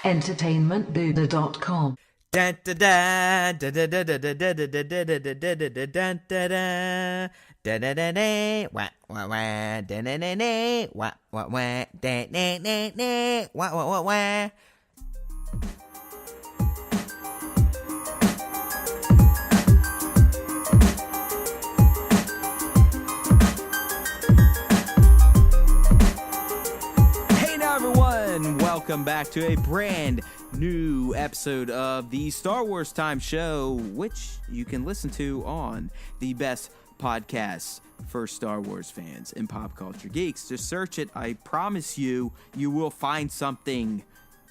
entertainmentbuddha.com. Welcome back to a brand new episode of the Star Wars Time Show, which you can listen to on the best podcast for Star Wars fans and pop culture geeks. Just search it. I promise you, you will find something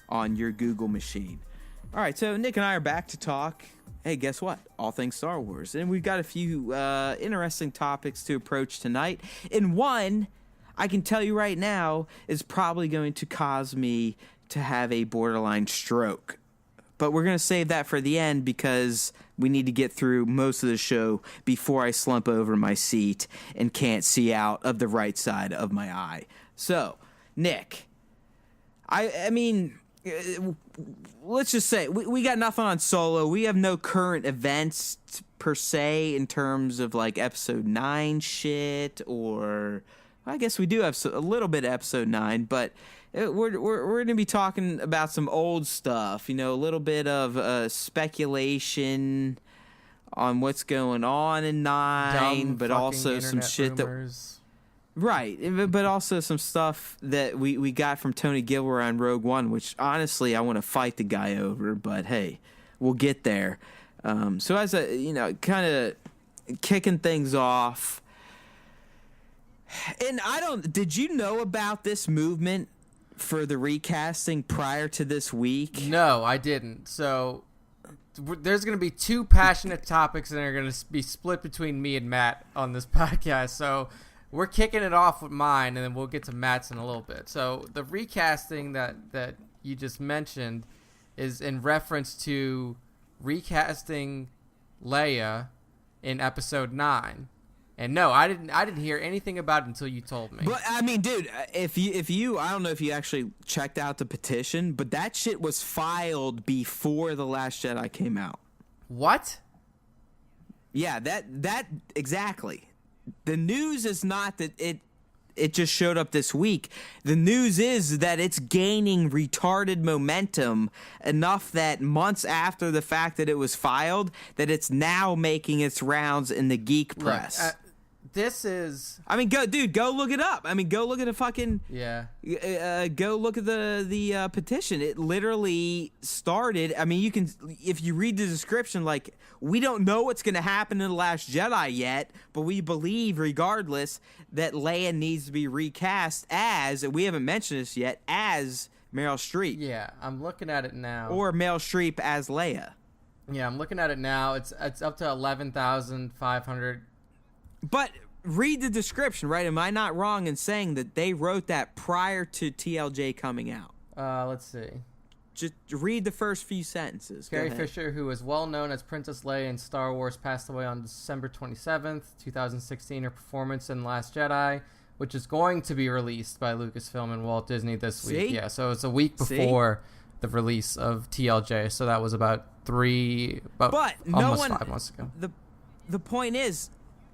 on your Google machine. All right, so Nick and I are back to talk. Hey, guess what? All things Star Wars. And we've got a few interesting topics to approach tonight. And one, I can tell you right now, is probably going to cause me to have a borderline stroke. But we're going to save that for the end because we need to get through most of the show before I slump over my seat and can't see out of the right side of my eye. So, Nick, I mean, let's just say we got nothing on Solo. We have no current events per se in terms of like episode 9 shit, or I guess we do have a little bit of episode 9, but we're going to be talking about some old stuff, you know, a little bit of speculation on what's going on in 9, but also some shit rumors. Right, but also some stuff that we got from Tony Gilroy on Rogue One, which honestly I want to fight the guy over, but hey, we'll get there. So as a, you know, kind of kicking things off, and did you know about this movement for the recasting prior to this week? No, I didn't. So there's going to be two passionate topics that are going to be split between me and Matt on this podcast. So we're kicking it off with mine, and then we'll get to Matt's in a little bit. So the recasting that you just mentioned is in reference to recasting Leia in episode 9. And no, I didn't hear anything about it until you told me. But I mean, dude, if you I don't know if you actually checked out the petition, but that shit was filed before The Last Jedi came out. What? Yeah, that exactly. The news is not that it just showed up this week. The news is that it's gaining retarded momentum enough that months after the fact that it was filed, that it's now making its rounds in the geek press. Look, this is... I mean, go look it up. I mean, go look at the fucking... Yeah. Go look at the petition. It literally started... I mean, you can... If you read the description, like, we don't know what's going to happen in The Last Jedi yet, but we believe, regardless, that Leia needs to be recast as... We haven't mentioned this yet, as Meryl Streep. Yeah, I'm looking at it now. Or Meryl Streep as Leia. Yeah, I'm looking at it now. It's up to 11,500... But read the description, right? Am I not wrong in saying that they wrote that prior to TLJ coming out? Let's see. Just read the first few sentences. Carrie Fisher, who is well known as Princess Leia in Star Wars, passed away on December 27th, 2016. Her performance in Last Jedi, which is going to be released by Lucasfilm and Walt Disney this week. Yeah, so it's a week before the release of TLJ. So that was about almost 5 months ago. The point is,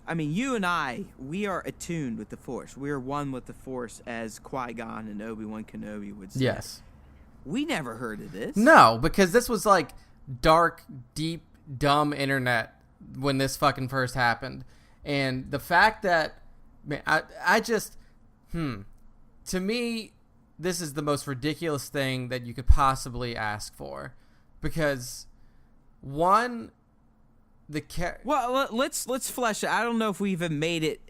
I mean, you and I, we are attuned with the Force. We are one with the Force, as Qui-Gon and Obi-Wan Kenobi would say. Yes. We never heard of this. No, because this was like dark, deep, dumb internet when this fucking first happened. And the fact that, man, I just, to me, this is the most ridiculous thing that you could possibly ask for. Because, one... let's flesh it. I don't know if we've even made it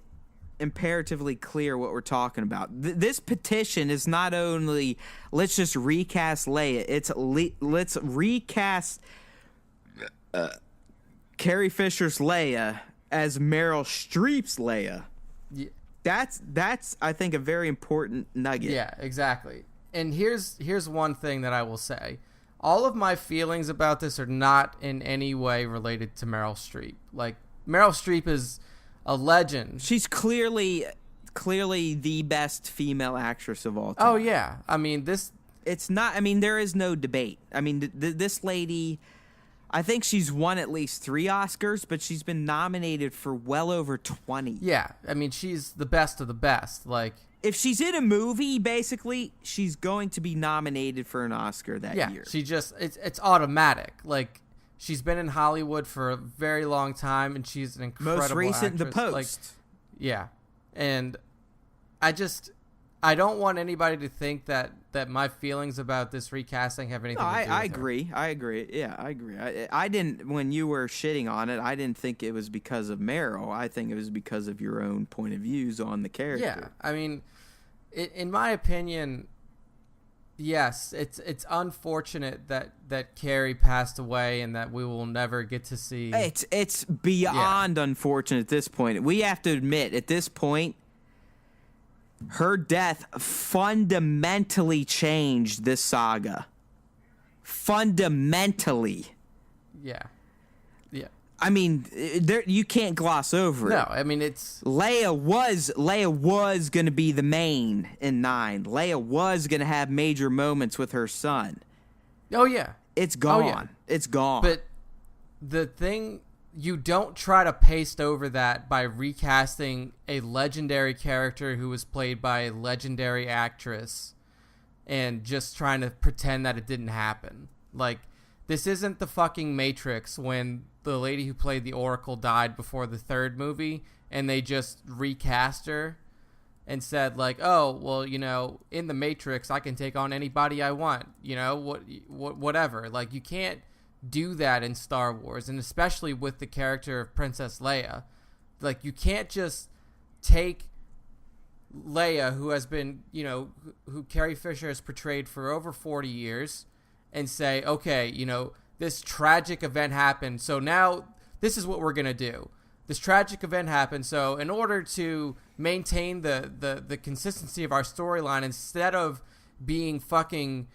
imperatively clear what we're talking about. This petition is not only let's just recast Leia. It's let's recast Carrie Fisher's Leia as Meryl Streep's Leia. Yeah. That's I think a very important nugget. Yeah, exactly. And here's one thing that I will say. All of my feelings about this are not in any way related to Meryl Streep. Like, Meryl Streep is a legend. She's clearly the best female actress of all time. Oh, yeah. I mean, it's not. I mean, there is no debate. I mean, this lady, I think she's won at least 3 Oscars, but she's been nominated for well over 20. Yeah, I mean, she's the best of the best. Like, if she's in a movie, basically, she's going to be nominated for an Oscar that year. Yeah, she just it's automatic. Like, she's been in Hollywood for a very long time, and she's an incredible most recent actress. The Post. Like, yeah, and I don't want anybody to think that my feelings about this recasting have anything to do with I agree. I agree. Yeah, I agree. I didn't, when you were shitting on it, I didn't think it was because of Meryl. I think it was because of your own point of views on the character. Yeah, I mean, in my opinion, yes, it's unfortunate that Carrie passed away and that we will never get to see. It's beyond unfortunate at this point. We have to admit, at this point, her death fundamentally changed this saga. Fundamentally. Yeah. Yeah. I mean, you can't gloss over it. No, I mean, it's... Leia was going to be the main in 9. Leia was going to have major moments with her son. Oh, yeah. It's gone. Oh, yeah. It's gone. But the thing... You don't try to paste over that by recasting a legendary character who was played by a legendary actress and just trying to pretend that it didn't happen. Like, this isn't the fucking Matrix when the lady who played the Oracle died before the 3rd movie and they just recast her and said, like, oh, well, you know, in the Matrix, I can take on anybody I want, you know, whatever. Like, you can't do that in Star Wars, and especially with the character of Princess Leia. Like, you can't just take Leia, who has been, you know, who Carrie Fisher has portrayed for over 40 years, and say, okay, you know, this tragic event happened, so now this is what we're going to do. This tragic event happened, so in order to maintain the consistency of our storyline, instead of being fucking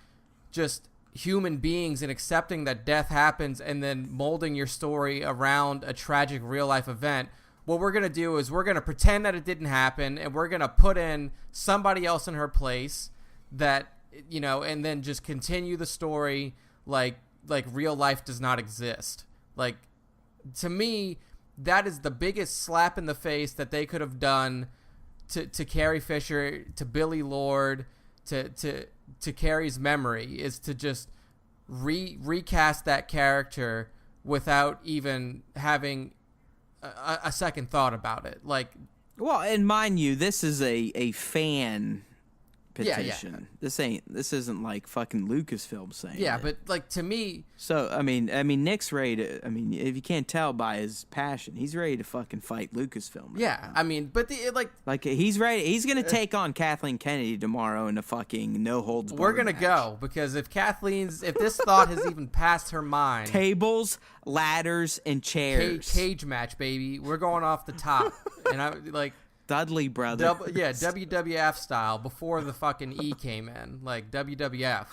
just human beings and accepting that death happens and then molding your story around a tragic real life event, what we're going to do is we're going to pretend that it didn't happen, and we're going to put in somebody else in her place that, you know, and then just continue the story like real life does not exist. Like, to me, that is the biggest slap in the face that they could have done to Carrie Fisher, to Billy Lord, to Carrie's memory, is to just recast that character without even having a second thought about it. Like, well, and mind you, this is a fan petition. Yeah. This isn't like fucking Lucasfilm saying yeah, it. but like, to me, so I mean Nick's ready to, I mean, if you can't tell by his passion, he's ready to fucking fight Lucasfilm right now. I mean, but like he's ready. He's gonna take on Kathleen Kennedy tomorrow in a fucking no holds barred we're gonna match. go, because if this thought has even passed her mind, tables, ladders, and chairs, cage match, baby, we're going off the top. And I like Dudley brothers. WWF style, before the fucking E came in, like WWF.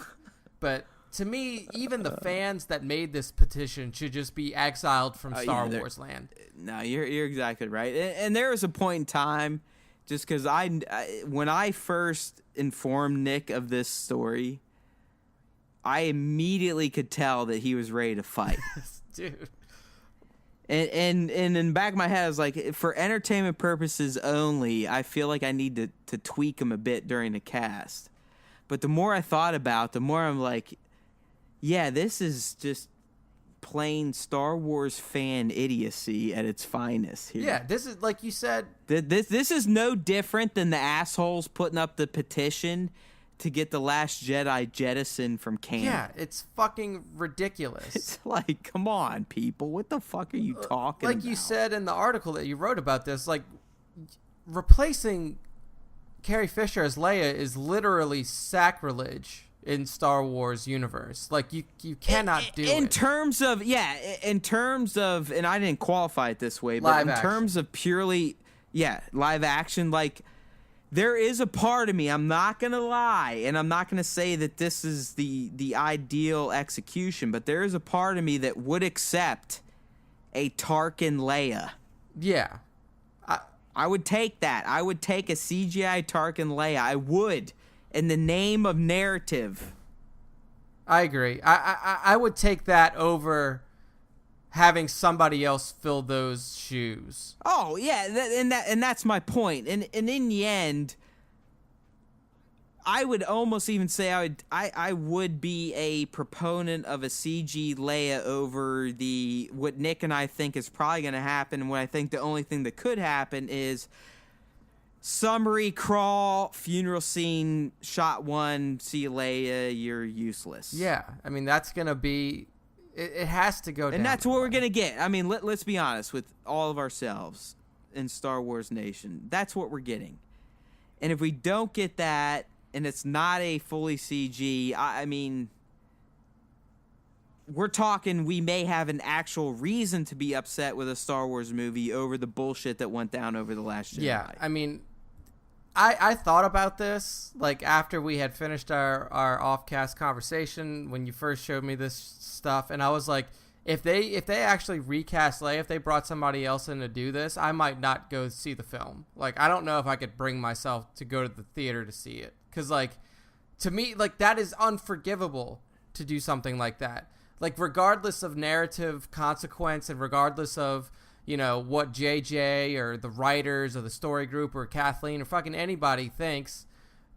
But to me, even the fans that made this petition should just be exiled from Star Wars land. No, you're exactly right. And there was a point in time, just because when I first informed Nick of this story, I immediately could tell that he was ready to fight. Dude. And in the back of my head, I was like, for entertainment purposes only, I feel like I need to tweak him a bit during the cast. But the more I thought about it, the more I'm like, yeah, this is just plain Star Wars fan idiocy at its finest here. Yeah, this is, like you said... This is no different than the assholes putting up the petition to get The Last Jedi jettisoned from canon. Yeah, it's fucking ridiculous. It's like, come on, people. What the fuck are you talking about? Like you said in the article that you wrote about this, like, replacing Carrie Fisher as Leia is literally sacrilege in Star Wars universe. Like, you cannot do it. In terms of, and I didn't qualify it this way, but live in action. terms of purely, live action, like, there is a part of me, I'm not going to lie, and I'm not going to say that this is the ideal execution, but there is a part of me that would accept a Tarkin Leia. Yeah. I would take that. I would take a CGI Tarkin Leia. I would. In the name of narrative, I agree. I would take that over having somebody else fill those shoes. Oh yeah, and that's my point. And in the end, I would almost even say I would be a proponent of a CG Leia over what Nick and I think is probably going to happen. And what I think the only thing that could happen is summary crawl, funeral scene, shot 1, see you Leia, you're useless. Yeah, I mean that's going to be. It has to go down. And that's what we're going to get. I mean, let's be honest with all of ourselves in Star Wars Nation. That's what we're getting. And if we don't get that, and it's not a fully CG, I mean, we're talking we may have an actual reason to be upset with a Star Wars movie over the bullshit that went down over the Last Jedi. Yeah, I mean, I thought about this, like, after we had finished our off-cast conversation, when you first showed me this stuff, and I was like, if they actually recast Leia, if they brought somebody else in to do this, I might not go see the film. Like, I don't know if I could bring myself to go to the theater to see it. Because, like, to me, like, that is unforgivable to do something like that. Like, regardless of narrative consequence and regardless of, you know, what JJ or the writers or the story group or Kathleen or fucking anybody thinks,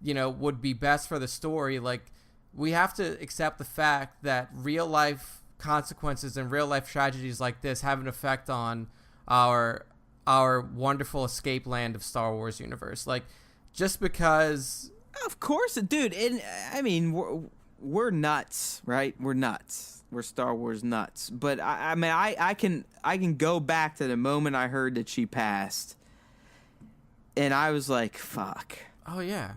you know, would be best for the story, like, we have to accept the fact that real life consequences and real life tragedies like this have an effect on our wonderful escape land of Star Wars universe. Like, just because... Of course, dude. And I mean, we're nuts, right? We're nuts. We're Star Wars nuts. But I mean, I can go back to the moment I heard that she passed, and I was like, "Fuck." Oh yeah.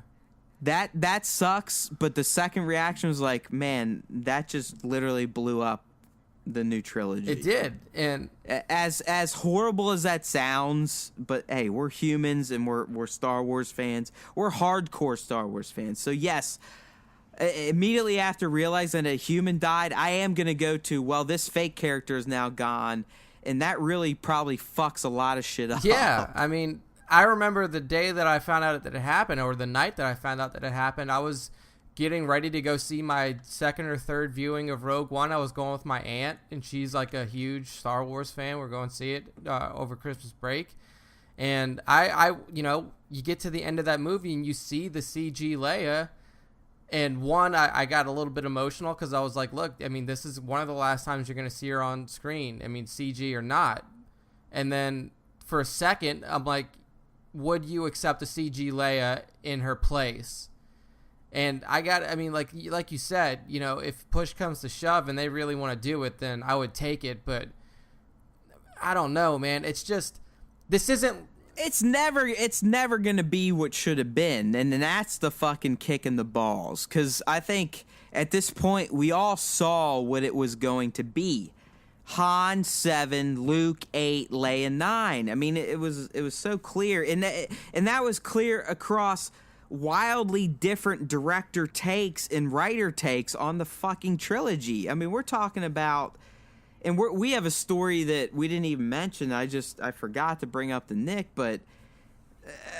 That sucks. But the second reaction was like, "Man, that just literally blew up the new trilogy." It did. And as horrible as that sounds, but hey, we're humans and we're Star Wars fans. We're hardcore Star Wars fans. So yes, immediately after realizing a human died, I am going to go to, well, this fake character is now gone, and that really probably fucks a lot of shit up. Yeah, I mean, I remember the day that I found out that it happened, or the night that I found out that it happened, I was getting ready to go see my second or third viewing of Rogue One. I was going with my aunt, and she's like a huge Star Wars fan. We're going to see it over Christmas break. And I you know, you get to the end of that movie and you see the CG Leia. And I got a little bit emotional because I was like, look, I mean, this is one of the last times you're going to see her on screen. I mean, CG or not. And then for a second, I'm like, would you accept a CG Leia in her place? And I mean, like you said, you know, if push comes to shove and they really want to do it, then I would take it. But I don't know, man. It's just, this isn't. It's never going to be what should have been. And that's the fucking kick in the balls. Because I think at this point, we all saw what it was going to be. Han 7, Luke 8, Leia 9. I mean, it was so clear. And that was clear across wildly different director takes and writer takes on the fucking trilogy. I mean, we're talking about, and we have a story that we didn't even mention. I forgot to bring up the Nick, but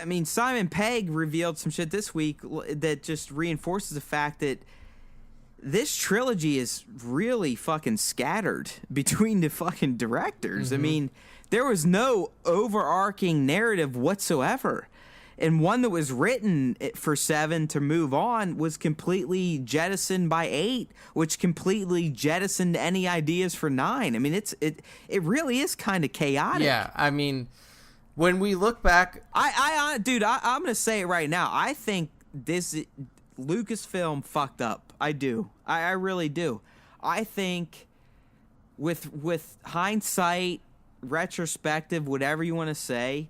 I mean, Simon Pegg revealed some shit this week that just reinforces the fact that this trilogy is really fucking scattered between the fucking directors. Mm-hmm. I mean, there was no overarching narrative whatsoever. And one that was written for 7 to move on was completely jettisoned by 8, which completely jettisoned any ideas for 9. I mean, it really is kind of chaotic. Yeah, I mean, when we look back, dude, I'm gonna say it right now. I think this Lucasfilm fucked up. I do. I really do. I think with hindsight, retrospective, whatever you want to say,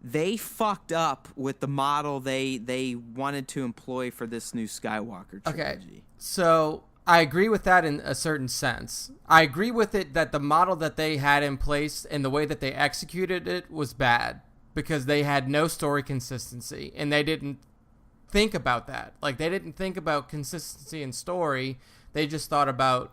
they fucked up with the model they wanted to employ for this new Skywalker trilogy. Okay, so I agree with that in a certain sense. I agree with it that the model that they had in place and the way that they executed it was bad because they had no story consistency and they didn't think about that. Like, they didn't think about consistency in story. They just thought about,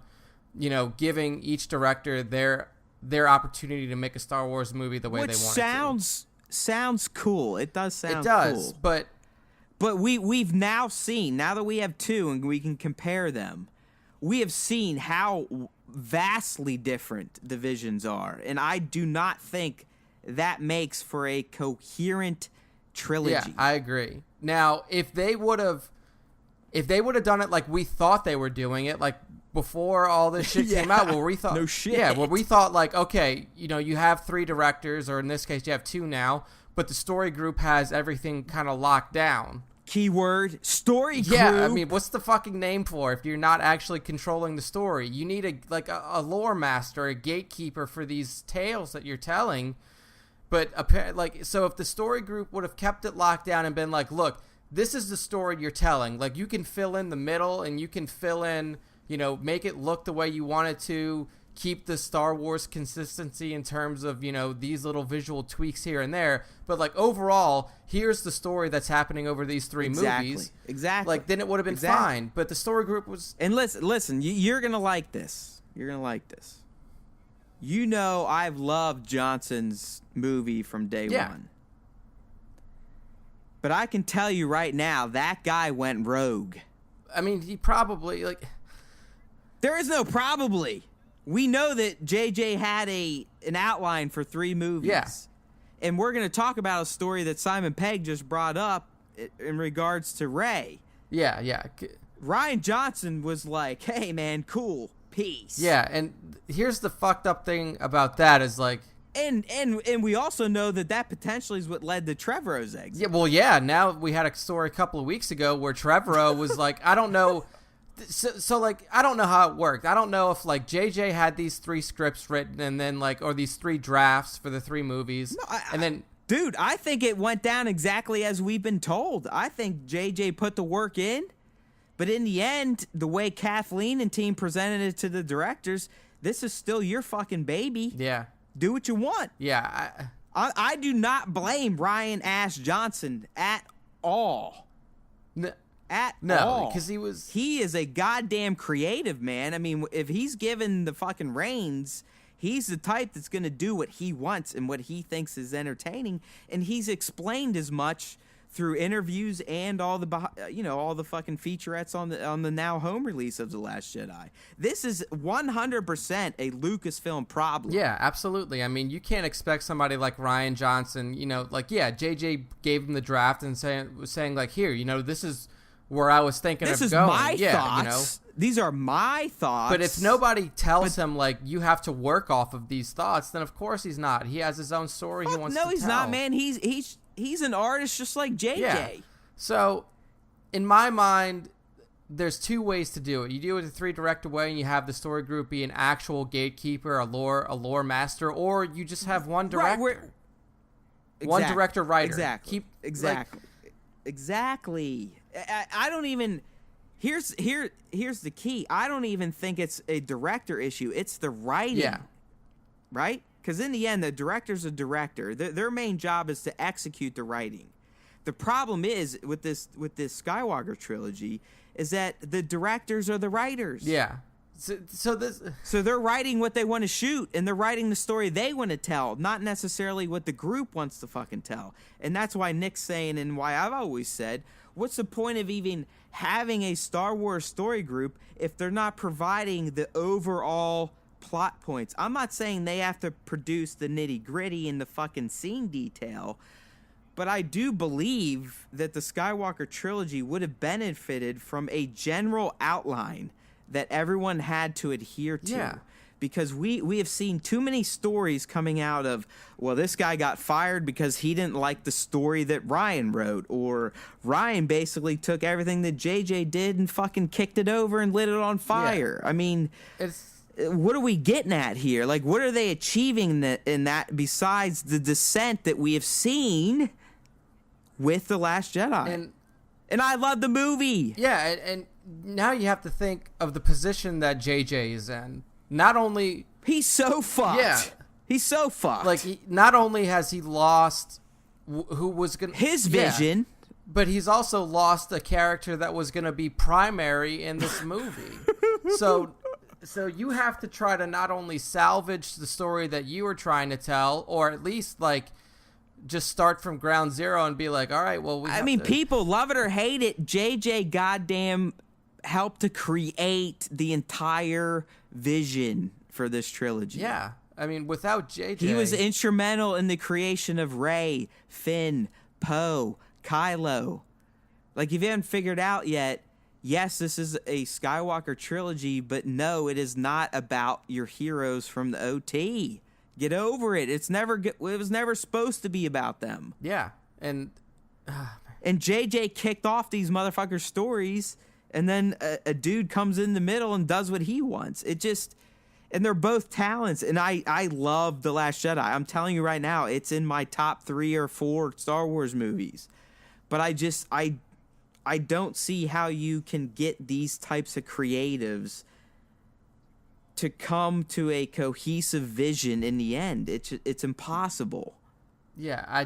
you know, giving each director their opportunity to make a Star Wars movie the way they want to. Sounds cool. It does sound cool. It does, but we've now seen, now that we have 2 and we can compare them, we have seen how vastly different the visions are, and I do not think that makes for a coherent trilogy. Yeah, I agree. Now, if they would have done it like we thought they were doing it, like before all this shit came out, where we thought, no shit. Yeah, where we thought like, okay, you know, you have 3 directors, or in this case, you have 2 now, but the story group has everything kind of locked down. Keyword story group. Yeah, I mean, what's the fucking name for if you're not actually controlling the story? You need a lore master, a gatekeeper for these tales that you're telling. But so if the story group would have kept it locked down and been like, look, this is the story you're telling. Like, you can fill in the middle, and you can fill in, you know, make it look the way you want it to, keep the Star Wars consistency in terms of, you know, these little visual tweaks here and there. But, like, overall, here's the story that's happening over these 3 movies. Exactly. Like, then it would have been fine. But the story group was... And listen, you're going to like this. You're going to like this. You know I've loved Johnson's movie from day one. But I can tell you right now, that guy went rogue. I mean, he probably, like... There is no probably. We know that JJ had an outline for 3 movies. Yeah. And we're going to talk about a story that Simon Pegg just brought up in regards to Rey. Yeah, yeah. Rian Johnson was like, hey, man, cool, peace. Yeah, and here's the fucked up thing about that is, like... And we also know that potentially is what led to Trevorrow's exit. Yeah, well, yeah, now we had a story a couple of weeks ago where Trevorrow was like, I don't know... So, like, I don't know how it worked. I don't know if, like, JJ had these 3 scripts written and then, like, or these 3 drafts for the 3 movies. No, and then... Dude, I think it went down exactly as we've been told. I think JJ put the work in, but in the end, the way Kathleen and team presented it to the directors, this is still your fucking baby. Yeah. Do what you want. Yeah. I do not blame Rian Ash Johnson at all. No, because he is a goddamn creative, man. I mean, if he's given the fucking reins, he's the type that's going to do what he wants and what he thinks is entertaining, and he's explained as much through interviews and all the fucking featurettes on the now home release of The Last Jedi. This is 100% a Lucasfilm problem. Yeah, absolutely. I mean, you can't expect somebody like Rian Johnson, you know, like, yeah, JJ gave him the draft and saying like, here, you know, this is where I was thinking of going. This is my thoughts. You know? These are my thoughts. But if nobody tells him, like, you have to work off of these thoughts, then of course he's not. He has his own story he wants to tell. No, he's not, man. He's an artist just like JJ. Yeah. So, in my mind, there's 2 ways to do it. You do it the 3 director way, and you have the story group be an actual gatekeeper, a lore master, or you just have one director. Right, one director writer. Exactly. Exactly. I don't even... Here's the key. I don't even think it's a director issue. It's the writing. Yeah. Right? Because in the end, the director's a director. Their main job is to execute the writing. The problem is with this Skywalker trilogy is that the directors are the writers. Yeah. So they're writing what they want to shoot, and they're writing the story they want to tell, not necessarily what the group wants to fucking tell. And that's why Nick's saying, and why I've always said, what's the point of even having a Star Wars story group if they're not providing the overall plot points? I'm not saying they have to produce the nitty-gritty and the fucking scene detail, but I do believe that the Skywalker trilogy would have benefited from a general outline that everyone had to adhere to. Yeah. Because we have seen too many stories coming out of, well, this guy got fired because he didn't like the story that Rian wrote, or Rian basically took everything that JJ did and fucking kicked it over and lit it on fire. Yeah. I mean, what are we getting at here? Like, what are they achieving in that besides the descent that we have seen with The Last Jedi? And I love the movie. Yeah, and now you have to think of the position that JJ is in. Not only... He's so fucked. Yeah. He's so fucked. Like, not only has he lost who was going to... His vision. Yeah, but he's also lost a character that was going to be primary in this movie. So you have to try to not only salvage the story that you were trying to tell, or at least, like, just start from ground zero and be like, all right, well... people love it or hate it, JJ goddamn helped to create the entire vision for this trilogy. Yeah. I mean, without JJ... He was instrumental in the creation of Rey, Finn, Poe, Kylo. Like, if you haven't figured out yet, yes, this is a Skywalker trilogy, but no, it is not about your heroes from the OT. Get over it. It was never supposed to be about them. Yeah. And JJ kicked off these motherfucker stories, and then a dude comes in the middle and does what he wants. And they're both talents, and I love The Last Jedi. I'm telling you right now, it's in my top 3 or 4 Star Wars movies. But I don't see how you can get these types of creatives to come to a cohesive vision in the end. It's impossible. Yeah,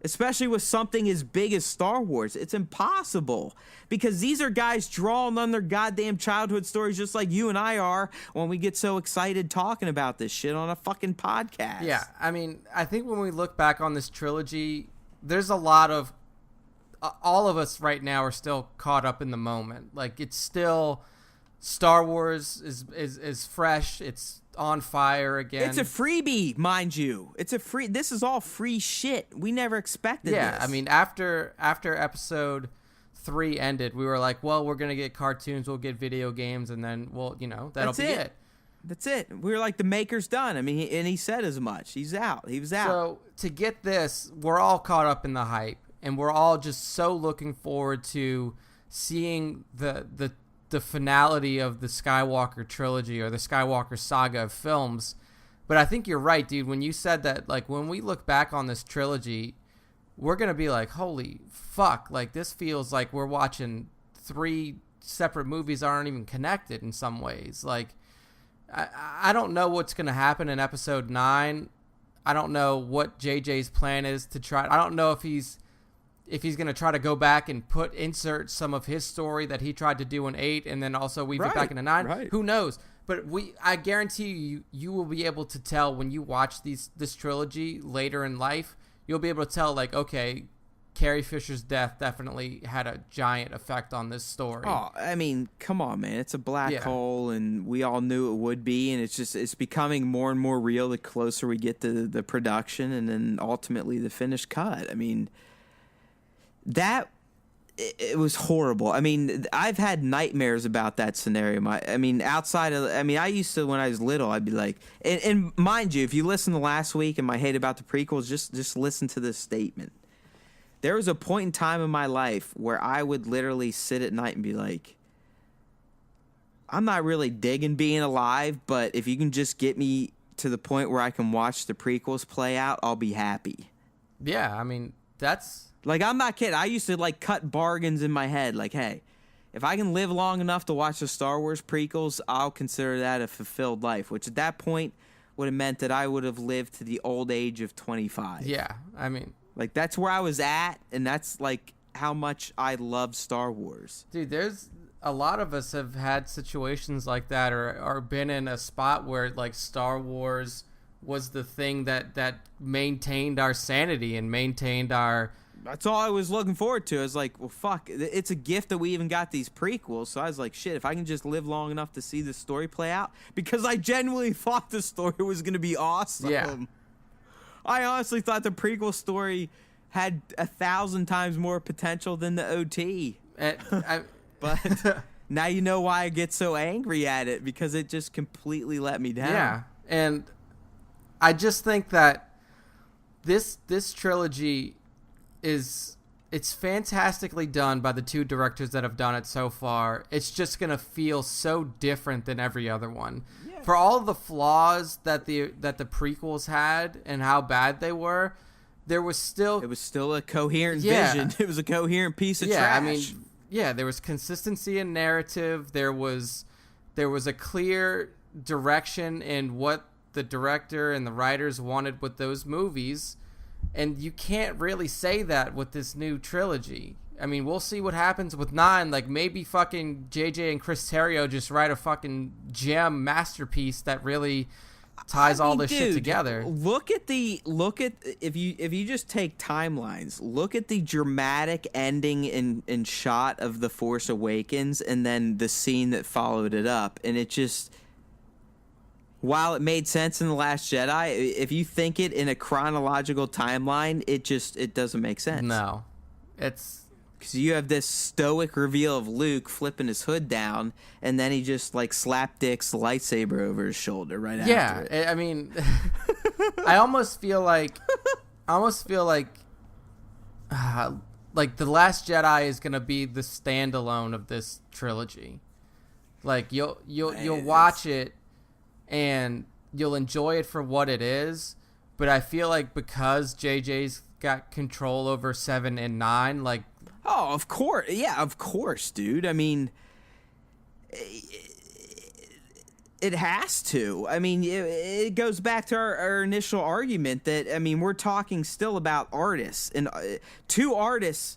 Especially with something as big as Star Wars. It's impossible. Because these are guys drawing on their goddamn childhood stories just like you and I are when we get so excited talking about this shit on a fucking podcast. Yeah, I mean, I think when we look back on this trilogy, there's a lot of... all of us right now are still caught up in the moment. Like, it's still... Star Wars is fresh. It's on fire again. It's a freebie, mind you. This is all free shit. We never expected this. Yeah, I mean, after episode 3 ended, we were like, well, we're going to get cartoons, we'll get video games, and then, well, that'll be it. That's it. We were like, the maker's done. I mean, and he said as much. He was out. So, to get this, we're all caught up in the hype, and we're all just so looking forward to seeing the finality of the Skywalker trilogy or the Skywalker saga of films. But I think you're right, dude, when you said that, like, when we look back on this trilogy, we're going to be like, holy fuck, like, this feels like we're watching 3 separate movies that aren't even connected in some ways. Like, I don't know what's going to happen in episode 9. I don't know what JJ's plan is to try. I don't know if he's going to try to go back and insert some of his story that he tried to do in 8 and then also weave it back into 9. Right. Who knows? But I guarantee you will be able to tell when you watch this trilogy later in life, you'll be able to tell, like, okay, Carrie Fisher's death definitely had a giant effect on this story. Oh, I mean, come on, man. It's a black hole, and we all knew it would be, and it's becoming more and more real the closer we get to the production and then ultimately the finished cut. I mean... It was horrible. I mean, I've had nightmares about that scenario. I used to, when I was little, I'd be like, and mind you, if you listen to last week and my hate about the prequels, just listen to this statement. There was a point in time in my life where I would literally sit at night and be like, I'm not really digging being alive, but if you can just get me to the point where I can watch the prequels play out, I'll be happy. Yeah, I mean, that's... Like, I'm not kidding. I used to, like, cut bargains in my head. Like, hey, if I can live long enough to watch the Star Wars prequels, I'll consider that a fulfilled life, which at that point would have meant that I would have lived to the old age of 25. Yeah, I mean... Like, that's where I was at, and that's, like, how much I love Star Wars. Dude, there's... A lot of us have had situations like that or been in a spot where, like, Star Wars was the thing that maintained our sanity and maintained our... That's all I was looking forward to. I was like, well, fuck, it's a gift that we even got these prequels. So I was like, shit, if I can just live long enough to see the story play out. Because I genuinely thought the story was going to be awesome. Yeah. I honestly thought the prequel story had 1,000 times more potential than the OT. But now you know why I get so angry at it. Because it just completely let me down. Yeah. And I just think that this trilogy... it's fantastically done by the 2 directors that have done it so far. It's just going to feel so different than every other one. Yeah. For all of the flaws that the prequels had and how bad they were, it was still a coherent vision. It was a coherent piece of trash. I mean, there was consistency in narrative. There was a clear direction in what the director and the writers wanted with those movies. And you can't really say that with this new trilogy. I mean, we'll see what happens with 9. Like, maybe fucking JJ and Chris Terrio just write a fucking gem masterpiece that really ties all this shit dude, together. Look at if you just take timelines, look at the dramatic ending in shot of The Force Awakens and then the scene that followed it up, and it just, while it made sense in The Last Jedi, if you think it in a chronological timeline, it doesn't make sense. No. It's because you have this stoic reveal of Luke flipping his hood down, and then he just like slapdicks the lightsaber over his shoulder right after it. Yeah, I mean, I almost feel like The Last Jedi is gonna be the standalone of this trilogy. Like you'll watch it and you'll enjoy it for what it is, but I feel like because JJ's got control over 7 and 9, like. Oh, of course. Yeah, of course, dude. I mean, it has to. I mean, it goes back to our initial argument that, I mean, we're talking still about artists. And two artists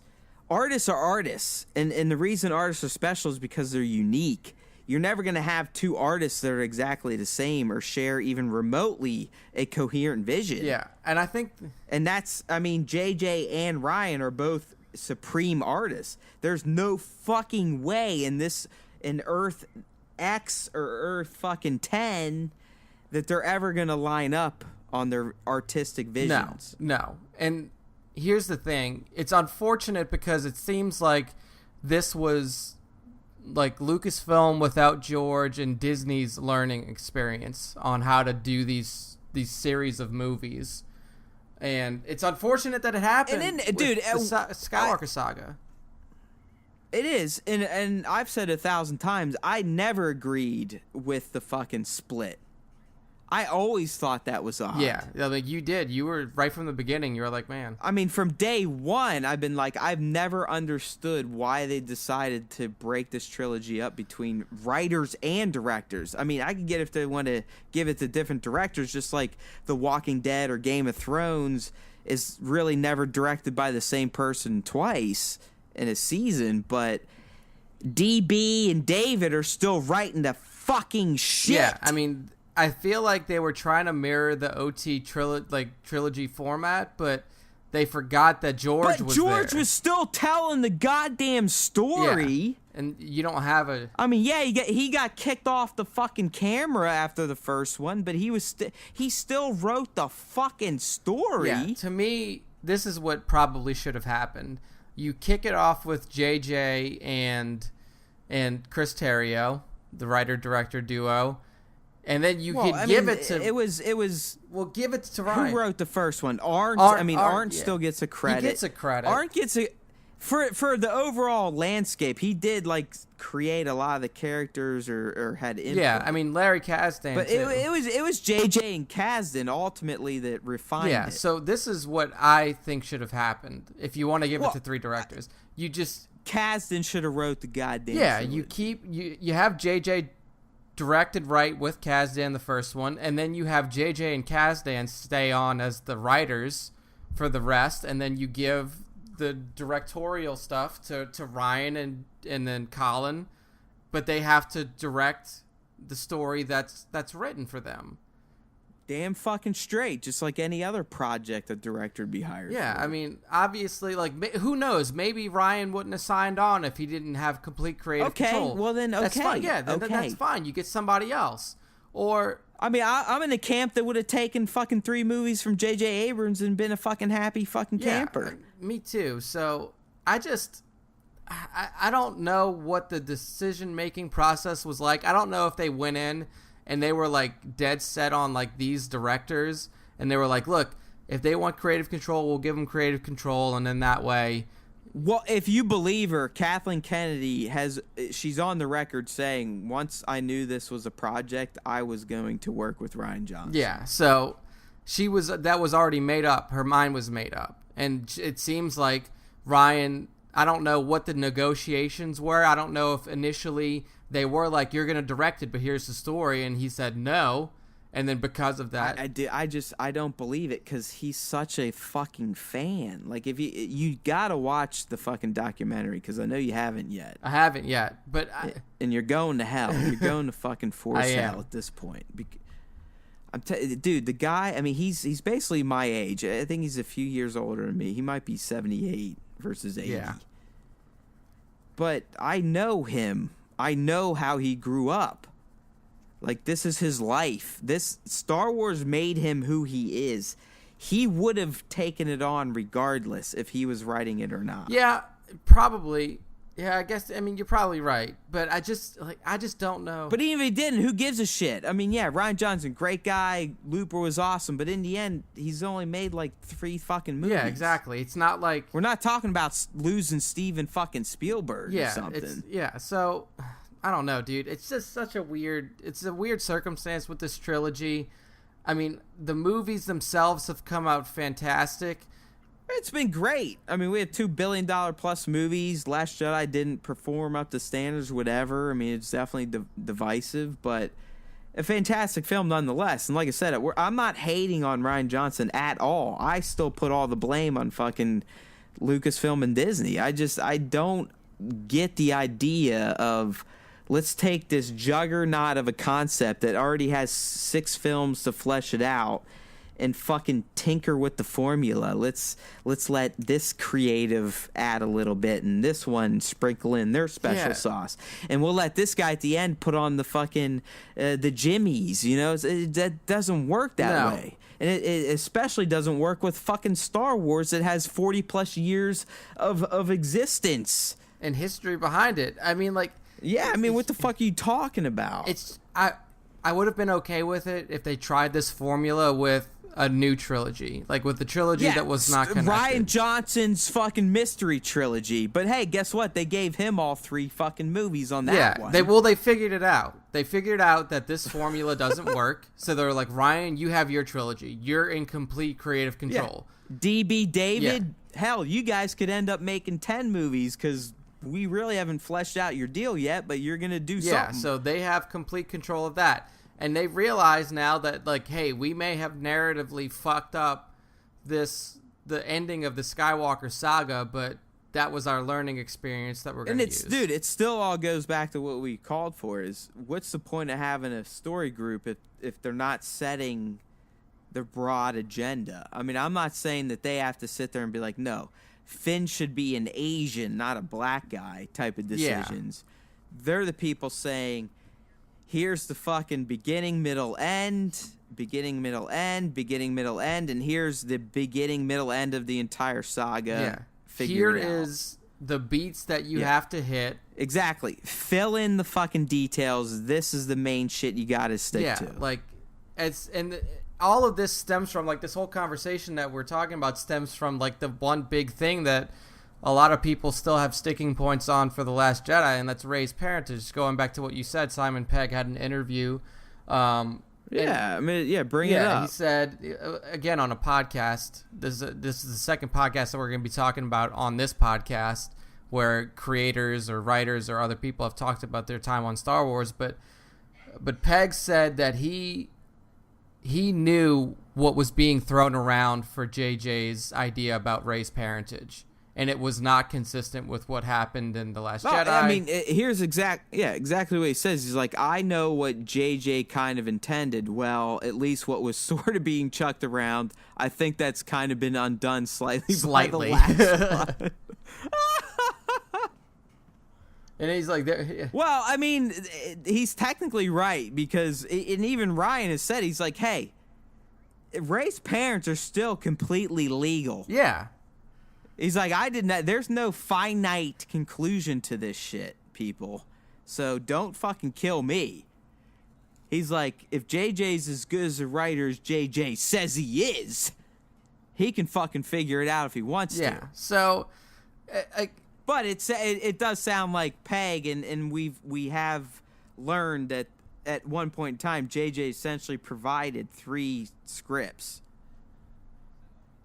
are artists. And the reason artists are special is because they're unique. You're never going to have two artists that are exactly the same or share even remotely a coherent vision. Yeah, and I think. And that's, I mean, JJ and Ryan are both supreme artists. There's no fucking way in Earth X or Earth fucking 10 that they're ever gonna line up on their artistic visions. No. And here's the thing. It's unfortunate because it seems like this was like Lucasfilm without George and Disney's learning experience on how to do these series of movies. And it's unfortunate that it happened. And then, dude, the Skywalker saga. It is, and I've said 1,000 times, I never agreed with the fucking split. I always thought that was odd. Yeah, like you did. You were right from the beginning. You were like, man. I mean, from day one, I've been like, I've never understood why they decided to break this trilogy up between writers and directors. I mean, I can get if they want to give it to different directors, just like The Walking Dead or Game of Thrones is really never directed by the same person twice in a season, but DB and David are still writing the fucking shit. Yeah, I mean, I feel like they were trying to mirror the OT trilogy format, but they forgot that George was there. But George was still telling the goddamn story. Yeah. And you don't have a... I mean, yeah, he got kicked off the fucking camera after the first one, but he still wrote the fucking story. Yeah, to me, this is what probably should have happened. You kick it off with JJ and Chris Terrio, the writer-director duo. And then you could give it to... It was... Well, give it to Ryan. Who wrote the first one? Arndt still gets a credit. He gets a credit. Arndt gets a... For the overall landscape, he did, like, create a lot of the characters or had input. Yeah, I mean, Larry Kasdan, but it was JJ and Kasdan, ultimately, that refined it. Yeah, so this is what I think should have happened. If you want to give it to three directors. You just... Kasdan should have wrote the goddamn trilogy. You have JJ... directed right with Kasdan the first one, and then you have JJ and Kasdan stay on as the writers for the rest, and then you give the directorial stuff to Ryan and then Colin, but they have to direct the story that's written for them. Damn fucking straight, just like any other project a director would be hired for. I mean, obviously, like, who knows? Maybe Ryan wouldn't have signed on if he didn't have complete creative control. Well then, okay. That's fine. Yeah, that's fine. You get somebody else. Or... I mean, I'm in a camp that would have taken fucking 3 movies from J.J. Abrams and been a fucking happy fucking camper. Me too. So, I don't know what the decision-making process was like. I don't know if they went in and they were like dead set on like these directors, and they were like, look, if they want creative control, we'll give them creative control, and then that way... Well, if you believe her, Kathleen Kennedy she's on the record saying, once I knew this was a project, I was going to work with Rian Johnson. Yeah, so that was already made up. Her mind was made up. And it seems like Ryan, I don't know what the negotiations were. I don't know if initially they were like, you're going to direct it, but here's the story. And he said no. And then because of that, I don't believe it because he's such a fucking fan. Like, if you gotta watch the fucking documentary because I know you haven't yet. I haven't yet, but and you're going to hell. You're going to fucking force hell at this point. Dude, the guy, I mean, he's basically my age. I think he's a few years older than me. He might be 78 versus 80. Yeah. But I know him. I know how he grew up. Like, this is his life. This Star Wars made him who he is. He would have taken it on regardless if he was writing it or not. Yeah, probably. Yeah, I guess. I mean, you're probably right, but I just don't know. But even if he didn't, who gives a shit? I mean, yeah, Rian Johnson, great guy. Looper was awesome, but in the end, he's only made like 3 fucking movies. Yeah, exactly. It's not like we're not talking about losing Steven fucking Spielberg or something. So I don't know, dude. It's just such a weird. It's a weird circumstance with this trilogy. I mean, the movies themselves have come out fantastic. It's been great. I mean, we had $2 billion plus movies. Last Jedi didn't perform up to standards, whatever. I mean, it's definitely divisive, but a fantastic film nonetheless. And like I said, I'm not hating on Rian Johnson at all. I still put all the blame on fucking Lucasfilm and Disney. I don't get the idea of let's take this juggernaut of a concept that already has 6 films to flesh it out and fucking tinker with the formula. Let's let this creative add a little bit and this one sprinkle in their special sauce. And we'll let this guy at the end put on the fucking the jimmies, you know? That doesn't work that way. And it especially doesn't work with fucking Star Wars that has 40 plus years of existence and history behind it. I mean, like, yeah, I mean, what the fuck are you talking about? I would have been okay with it if they tried this formula with a new trilogy, like with the trilogy that was not connected. Rian Johnson's fucking mystery trilogy. But hey, guess what? They gave him all 3 fucking movies on that one. They figured it out. They figured out that this formula doesn't work. So they're like, Ryan, you have your trilogy. You're in complete creative control. Yeah. DB David, hell, you guys could end up making 10 movies because we really haven't fleshed out your deal yet, but you're going to do something. Yeah, so they have complete control of that. And they've realized now that, like, hey, we may have narratively fucked up the ending of the Skywalker saga, but that was our learning experience that we're going to use. Dude, it still all goes back to what we called for is what's the point of having a story group if they're not setting the broad agenda? I mean, I'm not saying that they have to sit there and be like, no, Finn should be an Asian, not a black guy type of decisions. Yeah. They're the people saying, here's the fucking beginning, middle, end, beginning, middle, end, beginning, middle, end, and here's the beginning, middle, end of the entire saga. Yeah. Here is the beats that you have to hit. Exactly. Fill in the fucking details. This is the main shit you got to stick to. Like, all of this stems from, like, this whole conversation that we're talking about stems from, like, the one big thing that a lot of people still have sticking points on for The Last Jedi, and that's Rey's parentage. Going back to what you said, Simon Pegg had an interview. Bring it up. He said, again, on a podcast, this is the second podcast that we're going to be talking about on this podcast, where creators or writers or other people have talked about their time on Star Wars. But Pegg said that he knew what was being thrown around for JJ's idea about Rey's parentage. And it was not consistent with what happened in The Last Jedi. I mean, here's exactly what he says. He's like, I know what JJ kind of intended. Well, at least what was sort of being chucked around, I think that's kind of been undone slightly. By the last one. And he's like, well, I mean, he's technically right because, and even Ryan has said, he's like, hey, Rey's parents are still completely legal. Yeah. He's like, there's no finite conclusion to this shit, people. So don't fucking kill me. He's like, if JJ's as good as a writer as JJ says he is, he can fucking figure it out if he wants to. Yeah, so... but it does sound like Pegg, and we have learned that at one point in time, JJ essentially provided 3 scripts.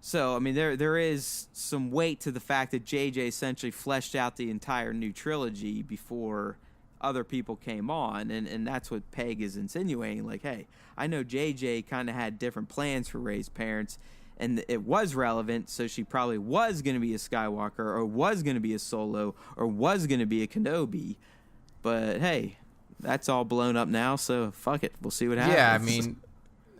So, I mean, there is some weight to the fact that JJ essentially fleshed out the entire new trilogy before other people came on, and that's what Pegg is insinuating. Like, hey, I know JJ kind of had different plans for Rey's parents, and it was relevant, so she probably was going to be a Skywalker, or was going to be a Solo, or was going to be a Kenobi. But, hey, that's all blown up now, so fuck it. We'll see what happens. Yeah, I mean...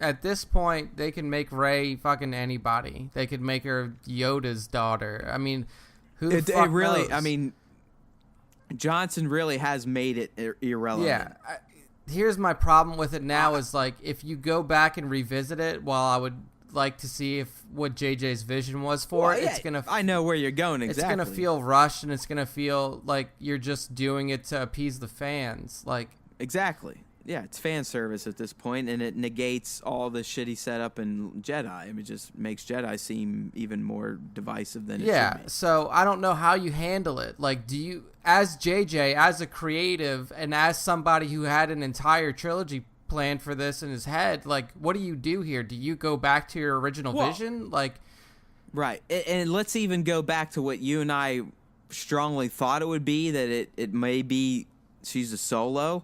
at this point, they can make Rey fucking anybody. They could make her Yoda's daughter. I mean, who the fuck knows? I mean, Johnson really has made it irrelevant. Yeah. Here's my problem with it now is, like, if you go back and revisit it, while I would like to see what JJ's vision was for it, it's gonna. I know where you're going exactly. It's gonna feel rushed, and it's gonna feel like you're just doing it to appease the fans. Like, exactly. Yeah, it's fan service at this point, and it negates all the shit he set up in Jedi. I mean, it just makes Jedi seem even more divisive than it should be. So I don't know how you handle it. Like, do you, as JJ, as a creative, and as somebody who had an entire trilogy planned for this in his head, like, what do you do here? Do you go back to your original vision? Like, right. And let's even go back to what you and I strongly thought it would be, that it may be she's a Solo.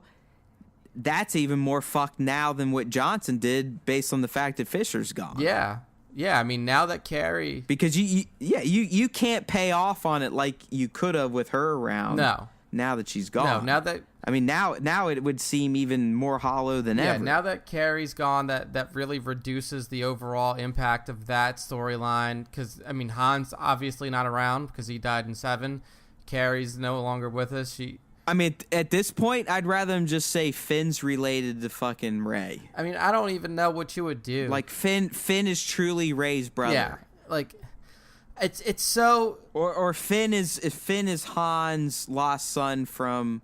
That's even more fucked now than what Johnson did, based on the fact that Fisher's gone. Yeah. I mean, now that Carrie, because you can't pay off on it like you could have with her around. No. Now that she's gone. No. Now that, I mean, now it would seem even more hollow than ever. Yeah. Now that Carrie's gone, that really reduces the overall impact of that storyline. Because I mean, Han's obviously not around because he died in 7. Carrie's no longer with us. I mean, at this point, I'd rather him just say Finn's related to fucking Rey. I mean, I don't even know what you would do. Like, Finn is truly Rey's brother. Yeah, like, it's so... Or Finn is Han's lost son from...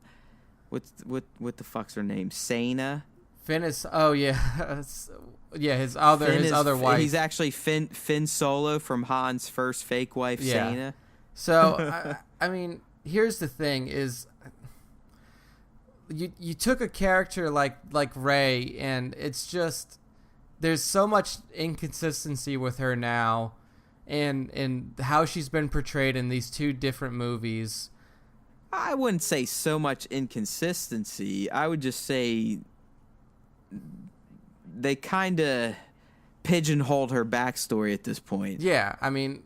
What the fuck's her name? Sana? Finn is... Oh, yeah. Yeah, his other wife. He's actually Finn Solo from Han's first fake wife, Sana. So, I mean, here's the thing is... You took a character like Rey, and it's just, there's so much inconsistency with her now, and how she's been portrayed in these 2 different movies. I wouldn't say so much inconsistency. I would just say they kind of pigeonholed her backstory at this point. Yeah, I mean,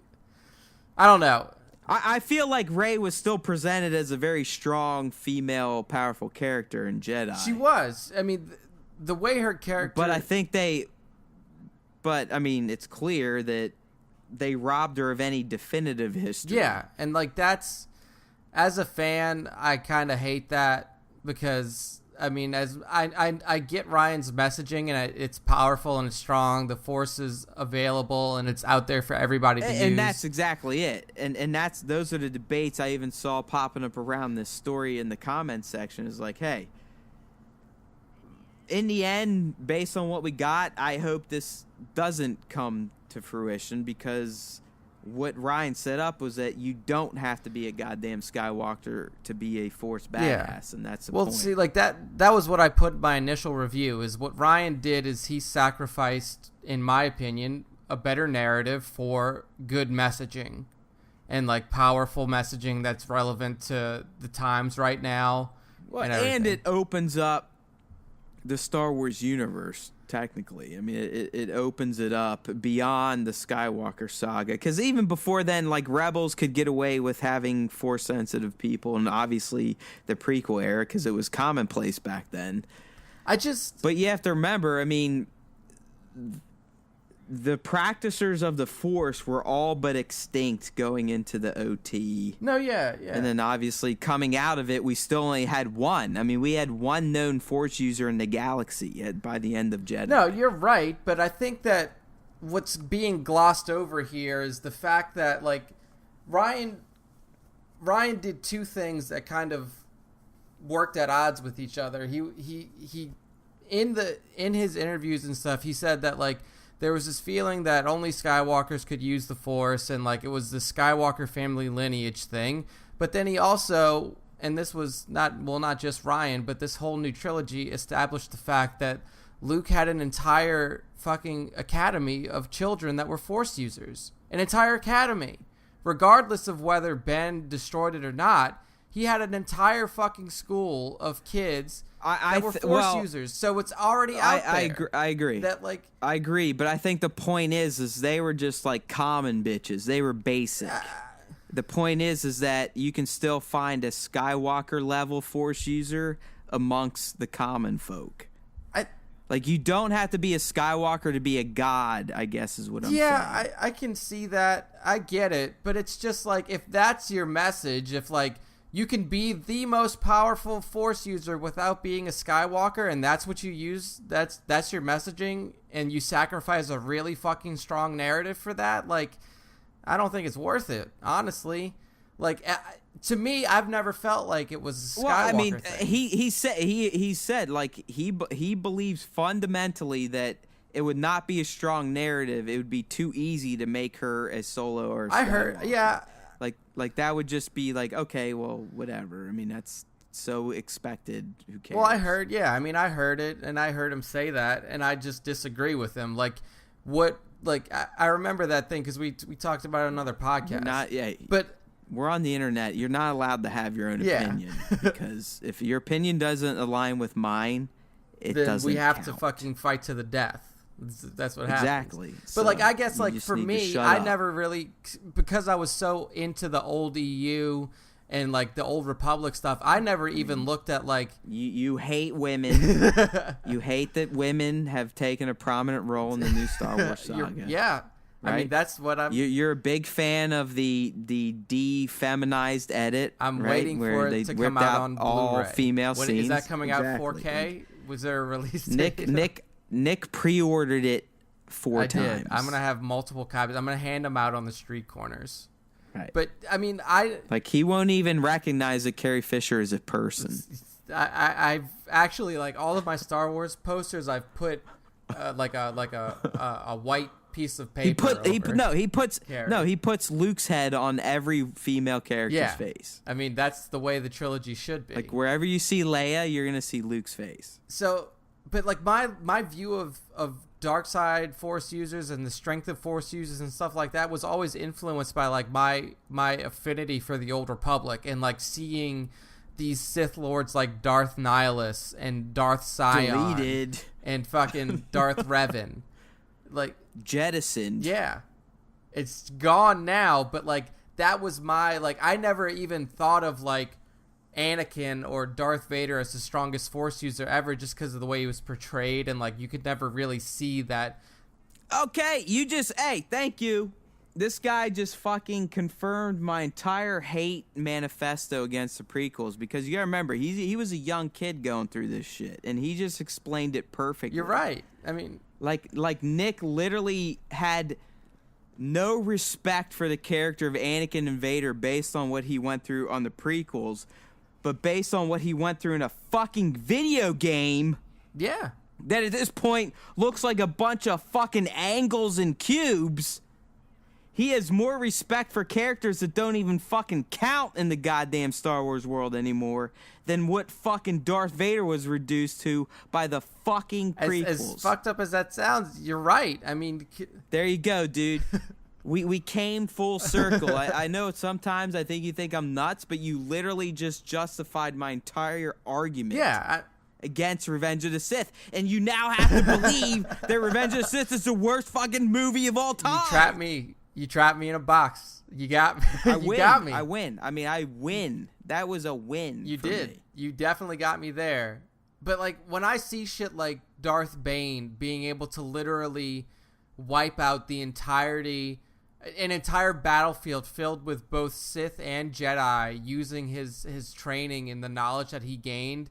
I don't know. I feel like Rey was still presented as a very strong, female, powerful character in Jedi. She was. I mean, the way her character... But I think But, I mean, it's clear that they robbed her of any definitive history. Yeah, and, like, that's... As a fan, I kind of hate that because... I mean, as I get Ryan's messaging, and it's powerful and it's strong. The Force is available and it's out there for everybody to use. And that's exactly it. And those are the debates I even saw popping up around this story in the comments section. Is like, hey, in the end, based on what we got, I hope this doesn't come to fruition, because what Ryan set up was that you don't have to be a goddamn Skywalker to be a Force badass, and that's the point. Well, see, like that was what I put in my initial review, is what Ryan did is he sacrificed, in my opinion, a better narrative for good messaging and, like, powerful messaging that's relevant to the times right now. Well, and it opens up the Star Wars universe. Technically, I mean, it opens it up beyond the Skywalker saga, because even before then, like, Rebels could get away with having Force-sensitive people, and obviously the prequel era, because it was commonplace back then. But you have to remember, I mean, the practicers of the Force were all but extinct going into the OT. No, yeah. And then obviously coming out of it, we still only had one. I mean, we had one known Force user in the galaxy by the end of Jedi. No, you're right, but I think that what's being glossed over here is the fact that, like, Ryan did 2 things that kind of worked at odds with each other. He in his interviews and stuff, he said that, like, there was this feeling that only Skywalkers could use the Force, and, like, it was the Skywalker family lineage thing. But then he also, and this was not just Ryan, but this whole new trilogy established the fact that Luke had an entire fucking academy of children that were Force users. An entire academy. Regardless of whether Ben destroyed it or not, he had an entire fucking school of kids that were Force users. So it's already out there. I agree. I agree, but I think the point is they were just, like, common bitches. They were basic. The point is that you can still find a Skywalker level Force user amongst the common folk. Like, you don't have to be a Skywalker to be a god, I guess is what I'm saying. Yeah, I can see that. I get it. But it's just like, if that's your message, if like you can be the most powerful Force user without being a Skywalker, and that's what you use, that's your messaging, and you sacrifice a really fucking strong narrative for that, like, I don't think it's worth it, honestly. Like, to me, I've never felt like it was a Skywalker well, I mean, thing. he said like he believes fundamentally that it would not be a strong narrative. It would be too easy to make her a Solo or a Skywalker. I heard, yeah. Like that would just be like, okay, well, whatever. I mean, that's so expected. Who cares? Well, I heard, yeah. I mean, I heard it, and I heard him say that, and I just disagree with him. Like, what? Like, I remember that thing because we talked about it on another podcast. But we're on the internet. You're not allowed to have your own opinion because if your opinion doesn't align with mine, it then doesn't. We have count. to fucking fight to the death. That's what happens. Exactly. But like, I guess like for me, I never really, because I was so into the old EU and like the old Republic stuff, I never even looked at like you hate women. You hate that women have taken a prominent role in the new Star Wars saga. Yeah. Right? I mean, that's what I'm. You're a big fan of the de-feminized edit. I'm right? waiting Where for it they to ripped come out out on all Blu-ray. female When scenes. is that coming out Exactly. 4K? Was there a release date? Nick pre-ordered it 4 I times. did. I'm gonna have multiple copies. I'm gonna hand them out on the street corners. Right. But I mean, like he won't even recognize that Carrie Fisher is a person. I've actually, like, all of my Star Wars posters, I've put like a white piece of paper. He puts Luke's head on every female character's face. I mean, that's the way the trilogy should be. Like wherever you see Leia, you're gonna see Luke's face. So, but like my view of dark side Force users and the strength of Force users and stuff like that was always influenced by like my affinity for the Old Republic and like seeing these Sith Lords like Darth Nihilus and Darth Sion deleted and fucking Darth Revan, like jettisoned. Yeah, it's gone now, but like that was my like I never even thought of like Anakin or Darth Vader as the strongest Force user ever just because of the way he was portrayed, and like you could never really see that. Okay, thank you. This guy just fucking confirmed my entire hate manifesto against the prequels, because you gotta remember he was a young kid going through this shit, and he just explained it perfectly. You're right. I mean, like Nick literally had no respect for the character of Anakin and Vader based on what he went through on the prequels, but based on what he went through in a fucking video game. Yeah. That at this point looks like a bunch of fucking angles and cubes. He has more respect for characters that don't even fucking count in the goddamn Star Wars world anymore than what fucking Darth Vader was reduced to by the fucking prequels. As fucked up as that sounds, you're right. I mean, there you go, dude. We came full circle. I know sometimes I think you think I'm nuts, but you literally just justified my entire argument. Yeah. Against Revenge of the Sith, and you now have to believe that Revenge of the Sith is the worst fucking movie of all time. You trapped me in a box. You got me. Got me. I win. I mean, I win. That was a win. You did. Me. You definitely got me there. But like when I see shit like Darth Bane being able to literally wipe out the an entire battlefield filled with both Sith and Jedi, using his training and the knowledge that he gained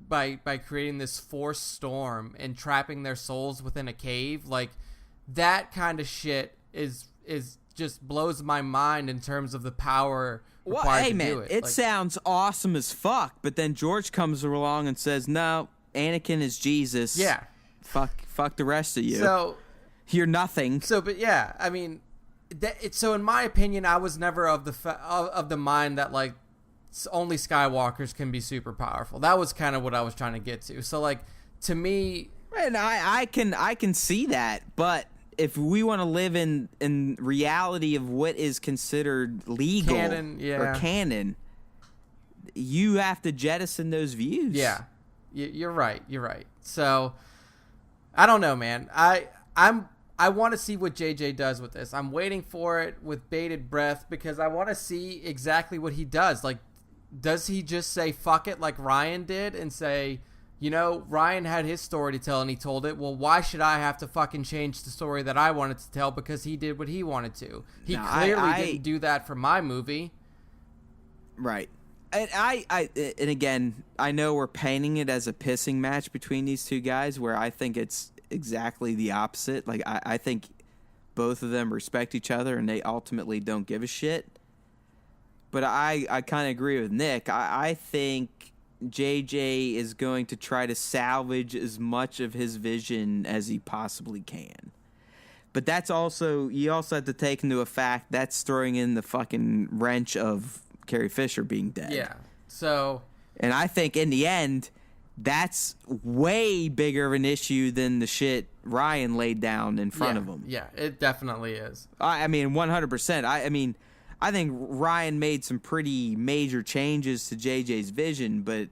by creating this Force storm and trapping their souls within a cave, like that kind of shit is just blows my mind in terms of the power required to do it. It sounds awesome as fuck, but then George comes along and says, "No, Anakin is Jesus." Yeah. Fuck the rest of you. So you're nothing. So, but yeah, I mean, so in my opinion, I was never of the mind that like only Skywalkers can be super powerful. That was kind of what I was trying to get to. So like to me, and I can see that, but if we want to live in reality of what is considered legal or canon, you have to jettison those views. Yeah, you're right. You're right. So I don't know, man. I want to see what JJ does with this. I'm waiting for it with bated breath because I want to see exactly what he does. Like, does he just say fuck it like Ryan did and say, Ryan had his story to tell and he told it. Well, why should I have to fucking change the story that I wanted to tell because he did what he wanted to? He clearly didn't do that for my movie. Right. And and again, I know we're painting it as a pissing match between these two guys where I think it's exactly the opposite. Like, I think both of them respect each other and they ultimately don't give a shit. But I kind of agree with Nick. I think JJ is going to try to salvage as much of his vision as he possibly can. But that's also, you also have to take into effect that's throwing in the fucking wrench of Carrie Fisher being dead. Yeah. So. And I think in the end, that's way bigger of an issue than the shit Ryan laid down in front of him. Yeah, it definitely is. I mean, 100%. I think Ryan made some pretty major changes to JJ's vision, but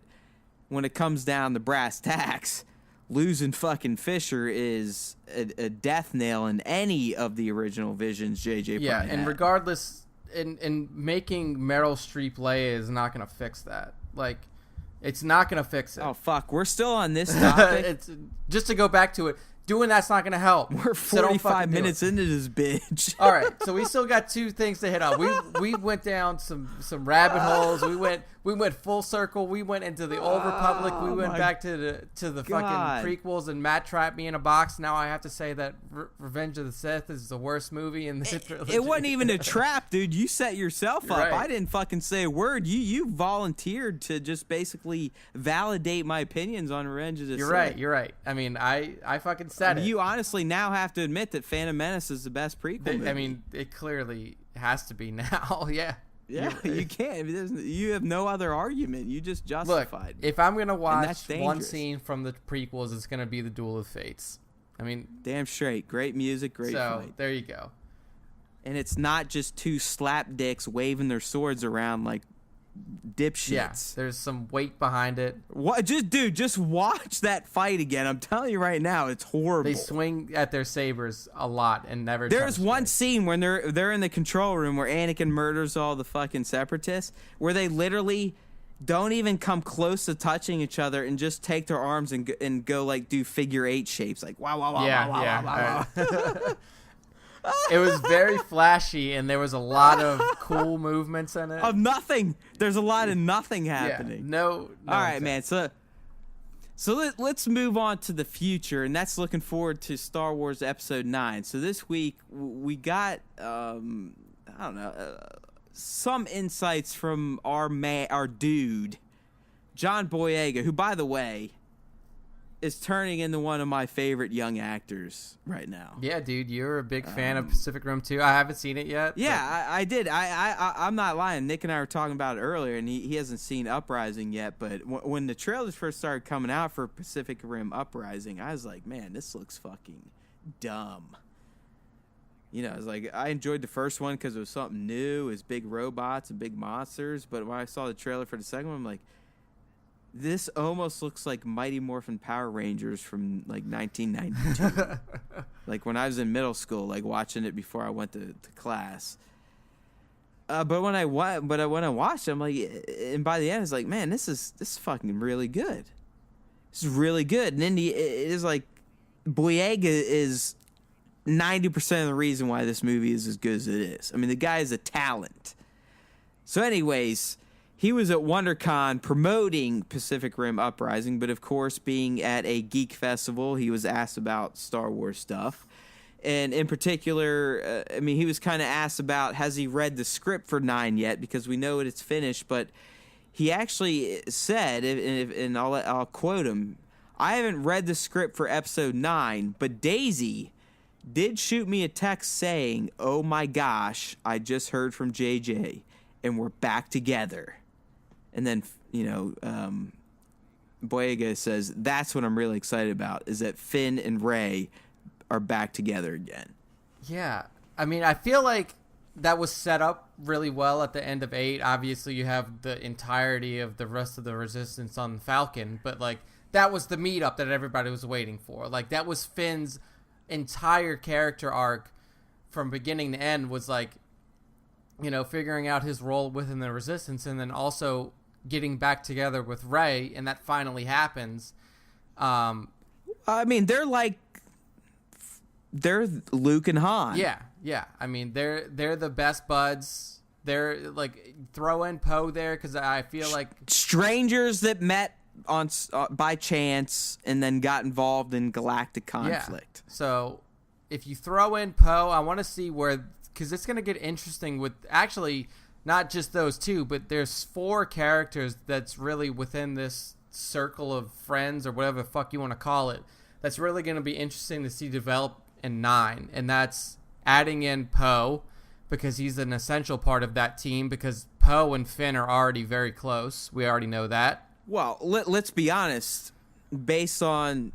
when it comes down to brass tacks, losing fucking Fisher is a death nail in any of the original visions JJ Yeah, probably and had. regardless, in making Meryl Streep Leia is not going to fix that. Like, it's not going to fix it. Oh, fuck. We're still on this topic. It's just to go back to it. Doing that's not going to help. We're 45 minutes into this bitch. All right, so we still got two things to hit on. We went down some rabbit holes. We went full circle. We went into the Old Republic. We went back to the fucking prequels, and Matt trapped me in a box. Now I have to say that Revenge of the Sith is the worst movie in the trilogy. It wasn't even a trap, dude. You set yourself up. Right. I didn't fucking say a word. You volunteered to just basically validate my opinions on Revenge of the Sith. You're right. I mean, I fucking said it. You honestly now have to admit that Phantom Menace is the best prequel movie. I mean, it clearly has to be now. Yeah. Yeah, you can't. You have no other argument. You just justified. Look, if I'm going to watch one scene from the prequels, it's going to be the Duel of Fates. I mean... Damn straight. Great music, great fight. So, there you go. And it's not just two slapdicks waving their swords around like dipshits. Yeah, there's some weight behind it. What? Just watch that fight again. I'm telling you right now, it's horrible. They swing at their sabers a lot and never. There's one scene when they're in the control room where Anakin murders all the fucking separatists, where they literally don't even come close to touching each other and just take their arms and go like do figure 8 shapes, like wow wow wow wow wow wow. Wow. It was very flashy, and there was a lot of cool movements in it. Of nothing. There's a lot of nothing happening. Yeah, no. All right, man. So let's move on to the future, and that's looking forward to Star Wars Episode 9. So this week we got I don't know some insights from our dude John Boyega, who, by the way, is turning into one of my favorite young actors right now. Yeah, dude, you're a big fan of Pacific Rim 2. I haven't seen it yet. Yeah, I did. I'm not lying. Nick and I were talking about it earlier, and he hasn't seen Uprising yet. But when the trailers first started coming out for Pacific Rim Uprising, I was like, man, this looks fucking dumb. You know, I was like, I enjoyed the first one because it was something new. It was big robots and big monsters. But when I saw the trailer for the second one, I'm like, this almost looks like Mighty Morphin Power Rangers from like 1992. Like when I was in middle school, like watching it before I went to class. But when I watched it, I'm like, and by the end, it's like, man, this is fucking really good. This is really good. And then it is like, Boyega is 90% of the reason why this movie is as good as it is. I mean, the guy is a talent. So anyways, he was at WonderCon promoting Pacific Rim Uprising, but of course, being at a geek festival, he was asked about Star Wars stuff. And in particular, he was kind of asked about, has he read the script for 9 yet? Because we know it's finished, but he actually said, and I'll quote him, I haven't read the script for episode 9, but Daisy did shoot me a text saying, oh my gosh, I just heard from JJ, and we're back together. And then, Boyega says, that's what I'm really excited about, is that Finn and Rey are back together again. Yeah. I mean, I feel like that was set up really well at the end of 8. Obviously, you have the entirety of the rest of the Resistance on Falcon, but, like, that was the meetup that everybody was waiting for. Like, that was Finn's entire character arc from beginning to end was, like, figuring out his role within the Resistance and then also getting back together with Rey, and that finally happens. I mean, they're Luke and Han. Yeah. I mean, they're the best buds. They're like, throw in Poe there because I feel like strangers that met on by chance and then got involved in galactic conflict. Yeah. So if you throw in Poe, I want to see where, because it's going to get interesting with actually not just those two, but there's 4 characters that's really within this circle of friends or whatever the fuck you want to call it. That's really going to be interesting to see develop in 9, and that's adding in Poe because he's an essential part of that team because Poe and Finn are already very close. We already know that. Well, let's be honest. Based on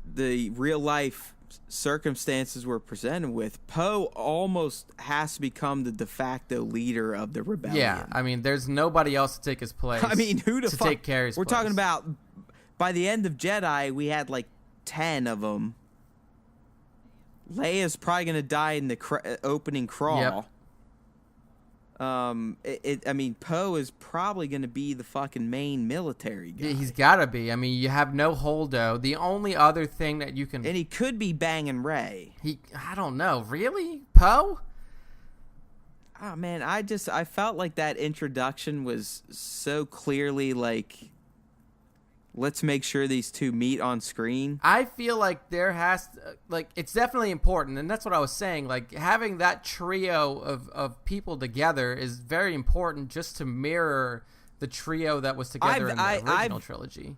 the real life circumstances we're presented with, Poe almost has to become the de facto leader of the rebellion. Yeah, I mean, there's nobody else to take his place. I mean, who to take Carrie's We're place. talking about by the end of Jedi, we had like 10 of them. Leia's probably going to die in the opening crawl. Yep. I mean, Poe is probably going to be the fucking main military guy. Yeah, he's got to be. I mean, you have no holdo. The only other thing that you can... And he could be banging Rey. I don't know. Really? Poe? Oh, man, I felt like that introduction was so clearly like, let's make sure these two meet on screen. I feel like there has to, like, it's definitely important, and that's what I was saying. Like, having that trio of people together is very important just to mirror the trio that was together in the original trilogy.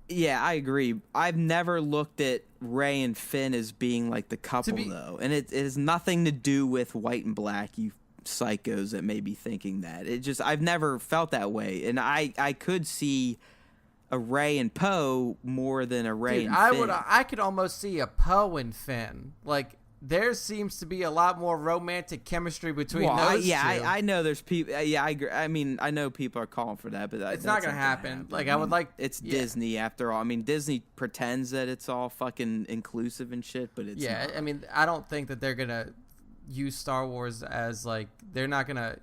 Yeah, I agree. I've never looked at Rey and Finn as being like the couple, though. And it has nothing to do with white and black, you psychos that may be thinking that. I've never felt that way. And I could see a Rey and Poe more than a Rey and Finn. I could almost see a Poe and Finn. Like, there seems to be a lot more romantic chemistry between those two. I know there's people. Yeah, I agree. I mean, I know people are calling for that, but it's not gonna happen. Like, I would like. It's Disney after all. I mean, Disney pretends that it's all fucking inclusive and shit, but it's not. I mean, I don't think that they're gonna use Star Wars as like they're not gonna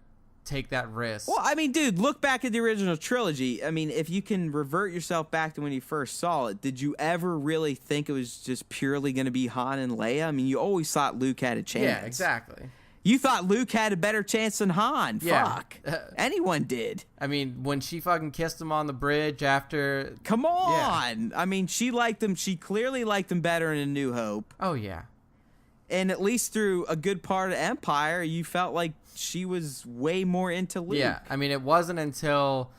take that risk. Well, I mean, dude, look back at the original trilogy. I mean, if you can revert yourself back to when you first saw it, did you ever really think it was just purely going to be Han and Leia? I mean, you always thought Luke had a chance. Yeah, exactly. You thought Luke had a better chance than Han. Yeah. Fuck. Anyone did. I mean, when she fucking kissed him on the bridge after... Come on. Yeah. I mean, she liked him. She clearly liked him better in A New Hope. Oh, yeah. And at least through a good part of Empire, you felt like she was way more into Luke. Yeah, I mean, it wasn't until,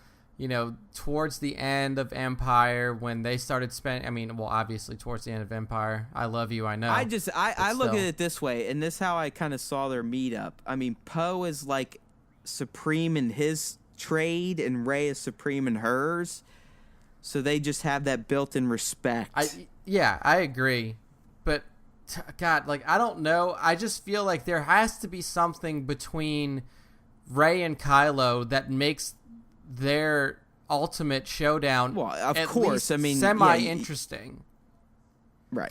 towards the end of Empire when they started spending... I mean, well, obviously, towards the end of Empire. I love you, I know. I look at it this way, and this is how I kind of saw their meetup. I mean, Poe is, like, supreme in his trade, and Rey is supreme in hers. So they just have that built-in respect. I agree. But... God, like, I don't know. I just feel like there has to be something between Rey and Kylo that makes their ultimate showdown, well, of course, I mean, semi-interesting. Right.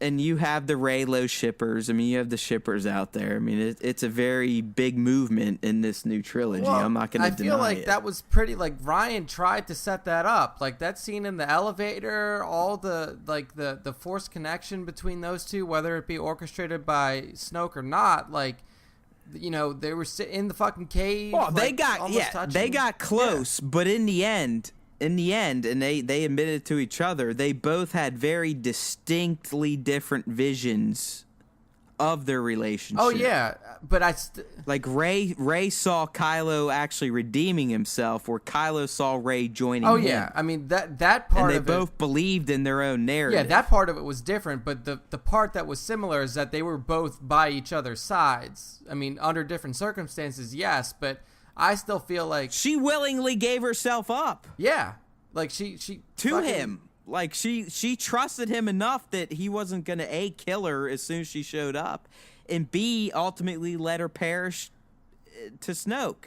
And you have the Reylo shippers. I mean, you have the shippers out there. I mean, it's a very big movement in this new trilogy. Well, I'm not going to deny it. I feel like that was pretty, like, Ryan tried to set that up. Like, that scene in the elevator, all the forced connection between those two, whether it be orchestrated by Snoke or not, like, they were in the fucking cave. Well, they got close, but in the end, and they admitted to each other, they both had very distinctly different visions of their relationship. Oh yeah, but like Rey saw Kylo actually redeeming himself, where Kylo saw Rey joining him. Oh yeah, I mean that part of it. And they both believed in their own narrative. Yeah, that part of it was different, but the part that was similar is that they were both by each other's sides. I mean, under different circumstances, yes, but I still feel like she willingly gave herself up. Yeah, like she to him. Like she trusted him enough that he wasn't gonna A, kill her as soon as she showed up, and B, ultimately let her perish to Snoke.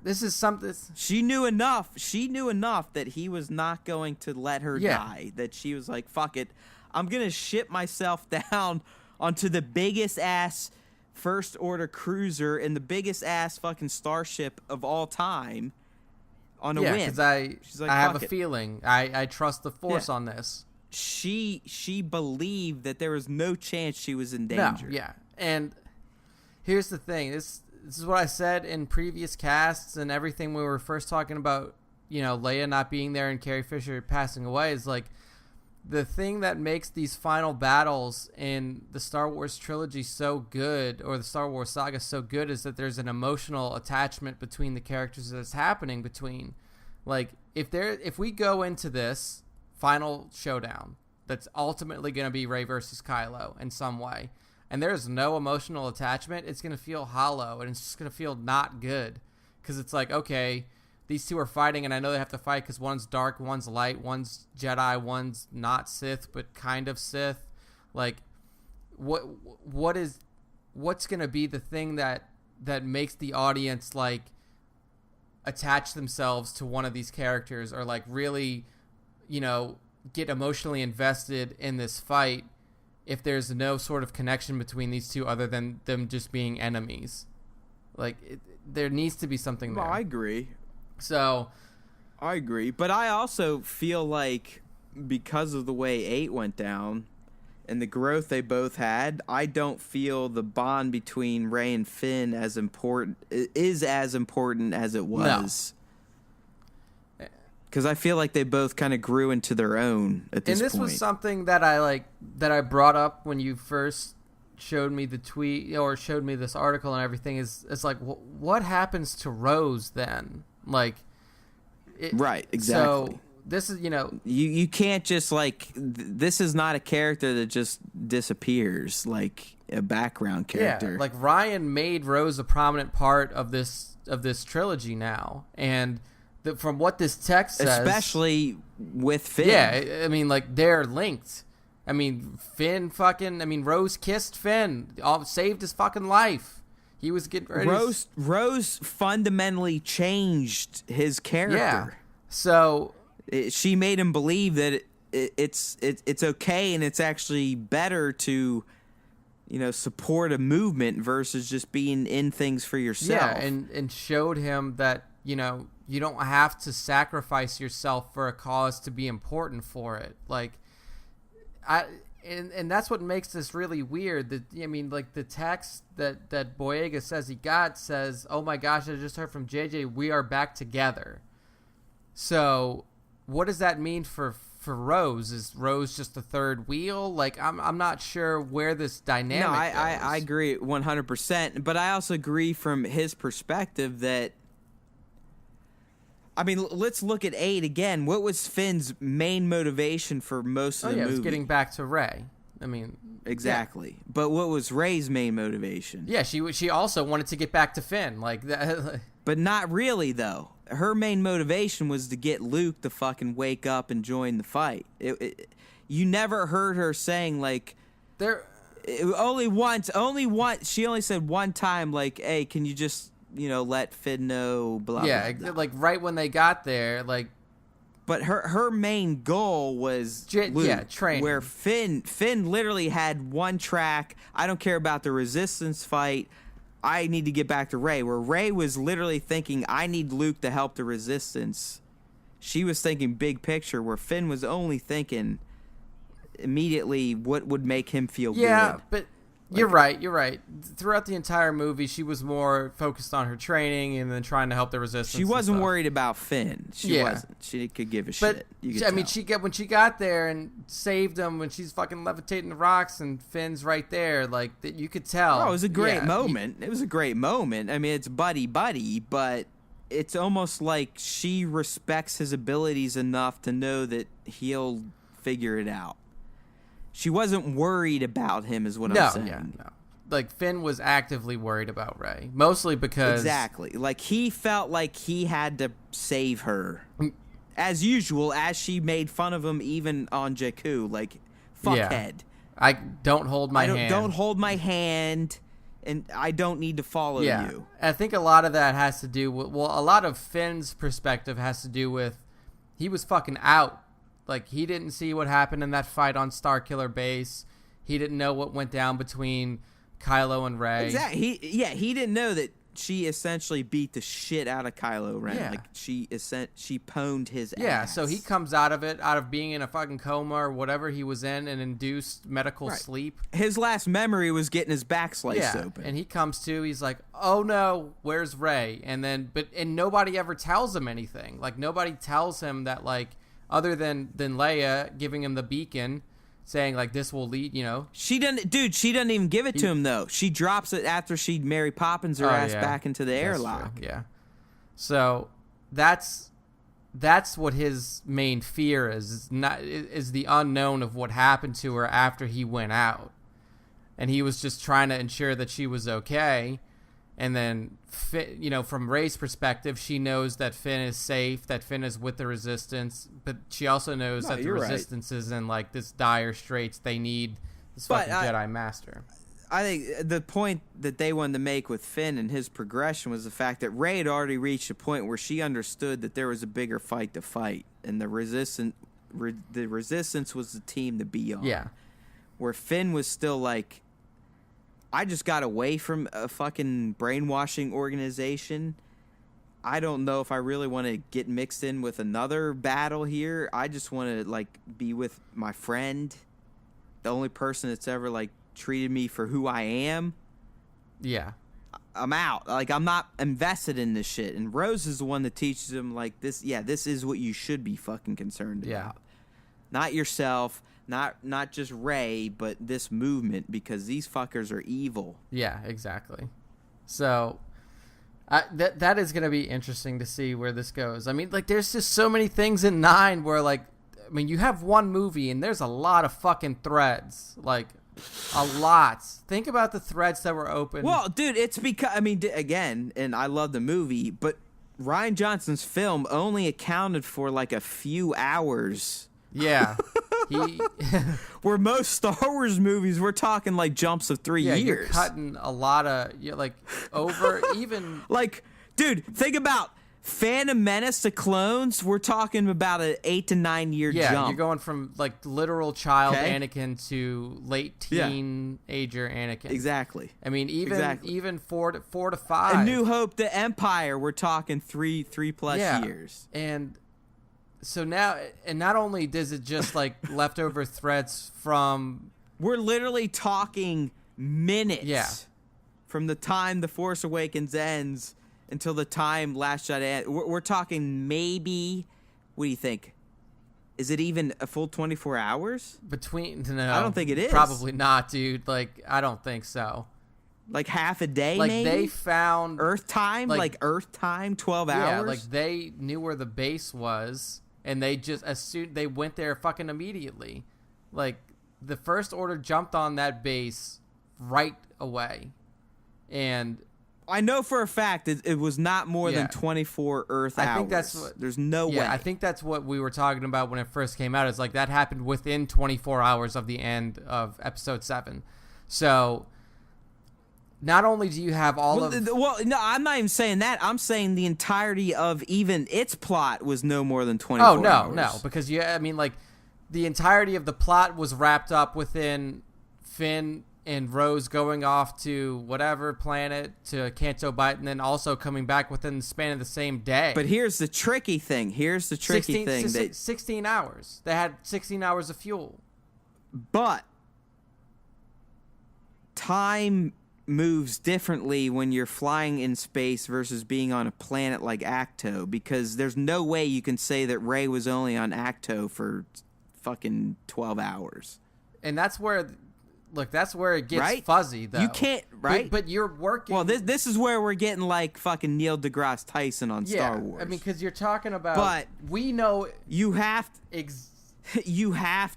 This is something. She knew enough that he was not going to let her die. That she was like, fuck it, I'm gonna ship myself down onto the biggest ass First Order cruiser and the biggest ass fucking starship of all time, on a yeah, whim. because She's like, I have "Fuck a it." feeling. I trust the Force Yeah. on this. She believed that there was no chance she was in No, danger. yeah. And here's the thing. This is what I said in previous casts and everything when we were first talking about, Leia not being there and Carrie Fisher passing away is like the thing that makes these final battles in the Star Wars trilogy so good, or the Star Wars saga so good, is that there's an emotional attachment between the characters that's happening between. Like, if we go into this final showdown that's ultimately going to be Rey versus Kylo in some way, and there's no emotional attachment, it's going to feel hollow, and it's just going to feel not good. Because it's like, okay, these two are fighting, and I know they have to fight because one's dark, one's light, one's Jedi, one's not Sith, but kind of Sith. Like, what's going to be the thing that makes the audience, like, attach themselves to one of these characters, or, like, really, get emotionally invested in this fight if there's no sort of connection between these two other than them just being enemies? Like, there needs to be something there. Well, I agree. So, I agree. But I also feel like because of the way 8 went down and the growth they both had, I don't feel the bond between Rey and Finn is as important as it was. Because I feel like they both kind of grew into their own at this point. And this was something that I brought up when you first showed me the tweet or showed me this article and everything. It's like, what happens to Rose then? Like, right, exactly. So this is, you can't just like this is not a character that just disappears like a background character. Yeah, like Ryan made Rose a prominent part of this trilogy now, and from what this text says, especially with Finn. Yeah, I mean, like, they're linked. I mean, Rose kissed Finn, saved his fucking life. He was getting ready. Rose fundamentally changed his character. Yeah. So she made him believe that it's okay and it's actually better to, support a movement versus just being in things for yourself. Yeah, and showed him that, you don't have to sacrifice yourself for a cause to be important for it. Like, and that's what makes this really weird. Like the text that Boyega says he got says, "Oh my gosh, I just heard from JJ, we are back together." So, what does that mean for Rose? Is Rose just the third wheel? Like, I'm not sure where this dynamic No, goes. I agree 100%, but I also agree from his perspective that, let's look at 8 again. What was Finn's main motivation for most of the movie? It was getting back to Rey. Exactly. Yeah. But what was Rey's main motivation? Yeah, she also wanted to get back to Finn, like that. But not really, though. Her main motivation was to get Luke to fucking wake up and join the fight. You never heard her saying, like, only once. She only said one time, like, "Hey, can you just, let Finn know?" Blah, yeah, blah, blah. like right when they got there, like. But her main goal was Luke, training. Where Finn literally had one track. I don't care about the resistance fight. I need to get back to Rey. Where Rey was literally thinking, I need Luke to help the resistance. She was thinking big picture, where Finn was only thinking immediately what would make him feel good. Yeah, but you're right. Throughout the entire movie, she was more focused on her training and then trying to help the resistance. She wasn't worried about Finn. She wasn't. She could give a shit. When she got there and saved him, when she's fucking levitating the rocks and Finn's right there, like, that you could tell. Oh, it was a great moment. It was a great moment. It's buddy, but it's almost like she respects his abilities enough to know that he'll figure it out. She wasn't worried about him, is what I'm saying. No. Like, Finn was actively worried about Rey, mostly because... Exactly. Like, he felt like he had to save her. As usual, as she made fun of him even on Jakku. Like, fuckhead. I don't hold my hand. Don't hold my hand, and I don't need to follow you. I think a lot of that has to do with... Well, a lot of Finn's perspective has to do with... He was fucking out. Like, he didn't see what happened in that fight on Starkiller Base. He didn't know what went down between Kylo and Rey. Exactly. He didn't know that she essentially beat the shit out of Kylo Ren. Yeah. Like she pwned his ass. Yeah, so he comes out of being in a fucking coma or whatever he was in, an induced medical sleep. His last memory was getting his back sliced open. And he comes to, he's like, "Oh no, where's Rey?" And then and nobody ever tells him anything. Like nobody tells him that, like, other than Leia giving him the beacon, saying like this will lead, She doesn't even give it to him though. She drops it after she Mary Poppins her ass back into the airlock. True. Yeah. So that's what his main fear is the unknown of what happened to her after he went out. And he was just trying to ensure that she was okay. And then, from Rey's perspective, she knows that Finn is safe, that Finn is with the Resistance, but she also knows that the Resistance is in, like, this dire straits. They need this fucking Jedi Master. I think the point that they wanted to make with Finn and his progression was the fact that Rey had already reached a point where she understood that there was a bigger fight to fight, and the Resistance was the team to be on. Yeah. Where Finn was still like, I just got away from a fucking brainwashing organization. I don't know if I really want to get mixed in with another battle here. I just want to, like, be with my friend, the only person that's ever, like, treated me for who I am. Yeah. I'm out. Like, I'm not invested in this shit. And Rose is the one that teaches him, like, this is what you should be fucking concerned about. Not yourself. Not just Rey, but this movement, because these fuckers are evil. Yeah, exactly. So that is going to be interesting to see where this goes. I mean, like, there's just so many things in 9 where, like, I mean, you have one movie and there's a lot of fucking threads. Like, a lot. Think about the threads that were open. Well, dude, it's because, I mean, again, and I love the movie, but Rian Johnson's film only accounted for, like, a few hours. Yeah. Where most Star Wars movies, we're talking like jumps of 3 years. You're cutting a lot of, like, over even. Like, dude, think about Phantom Menace to Clones. We're talking about an 8 to 9 year jump. Yeah, you're going from, like, literal child Anakin to late teenager Anakin. Exactly. I mean, even 4 to 5. A New Hope to Empire, we're talking three plus years. And so now, and not only does it just, like, leftover threads from... We're literally talking minutes. Yeah. From the time The Force Awakens ends until the time Last Jedi ends. We're talking maybe... What do you think? Is it even a full 24 hours? No. I don't think it is. Probably not, dude. Like, I don't think so. Like half a day, like, maybe? they found... Earth time? Like Earth time, 12 hours? Yeah, like, they knew where the base was... And they just, they went there fucking immediately. Like, the First Order jumped on that base right away. And I know for a fact it was not more than 24 Earth hours. I think that's what... There's no way. Yeah, I think that's what we were talking about when it first came out. It's like, that happened within 24 hours of the end of Episode 7. So... Not only do you have all of... Well, no, I'm not even saying that. I'm saying the entirety of even its plot was no more than 24 hours. Oh, no, because, I mean, like, the entirety of the plot was wrapped up within Finn and Rose going off to whatever planet, to Canto Bight, and then also coming back within the span of the same day. But here's the tricky thing. 16 hours. They had 16 hours of fuel. But time... moves differently when you're flying in space versus being on a planet like Acto, because there's no way you can say that Rey was only on Acto for fucking 12 hours. And that's where it gets fuzzy, though. You can't, right? But you're working... Well, this is where we're getting like fucking Neil deGrasse Tyson on Star Wars. I mean, because you're talking about... But we know... You have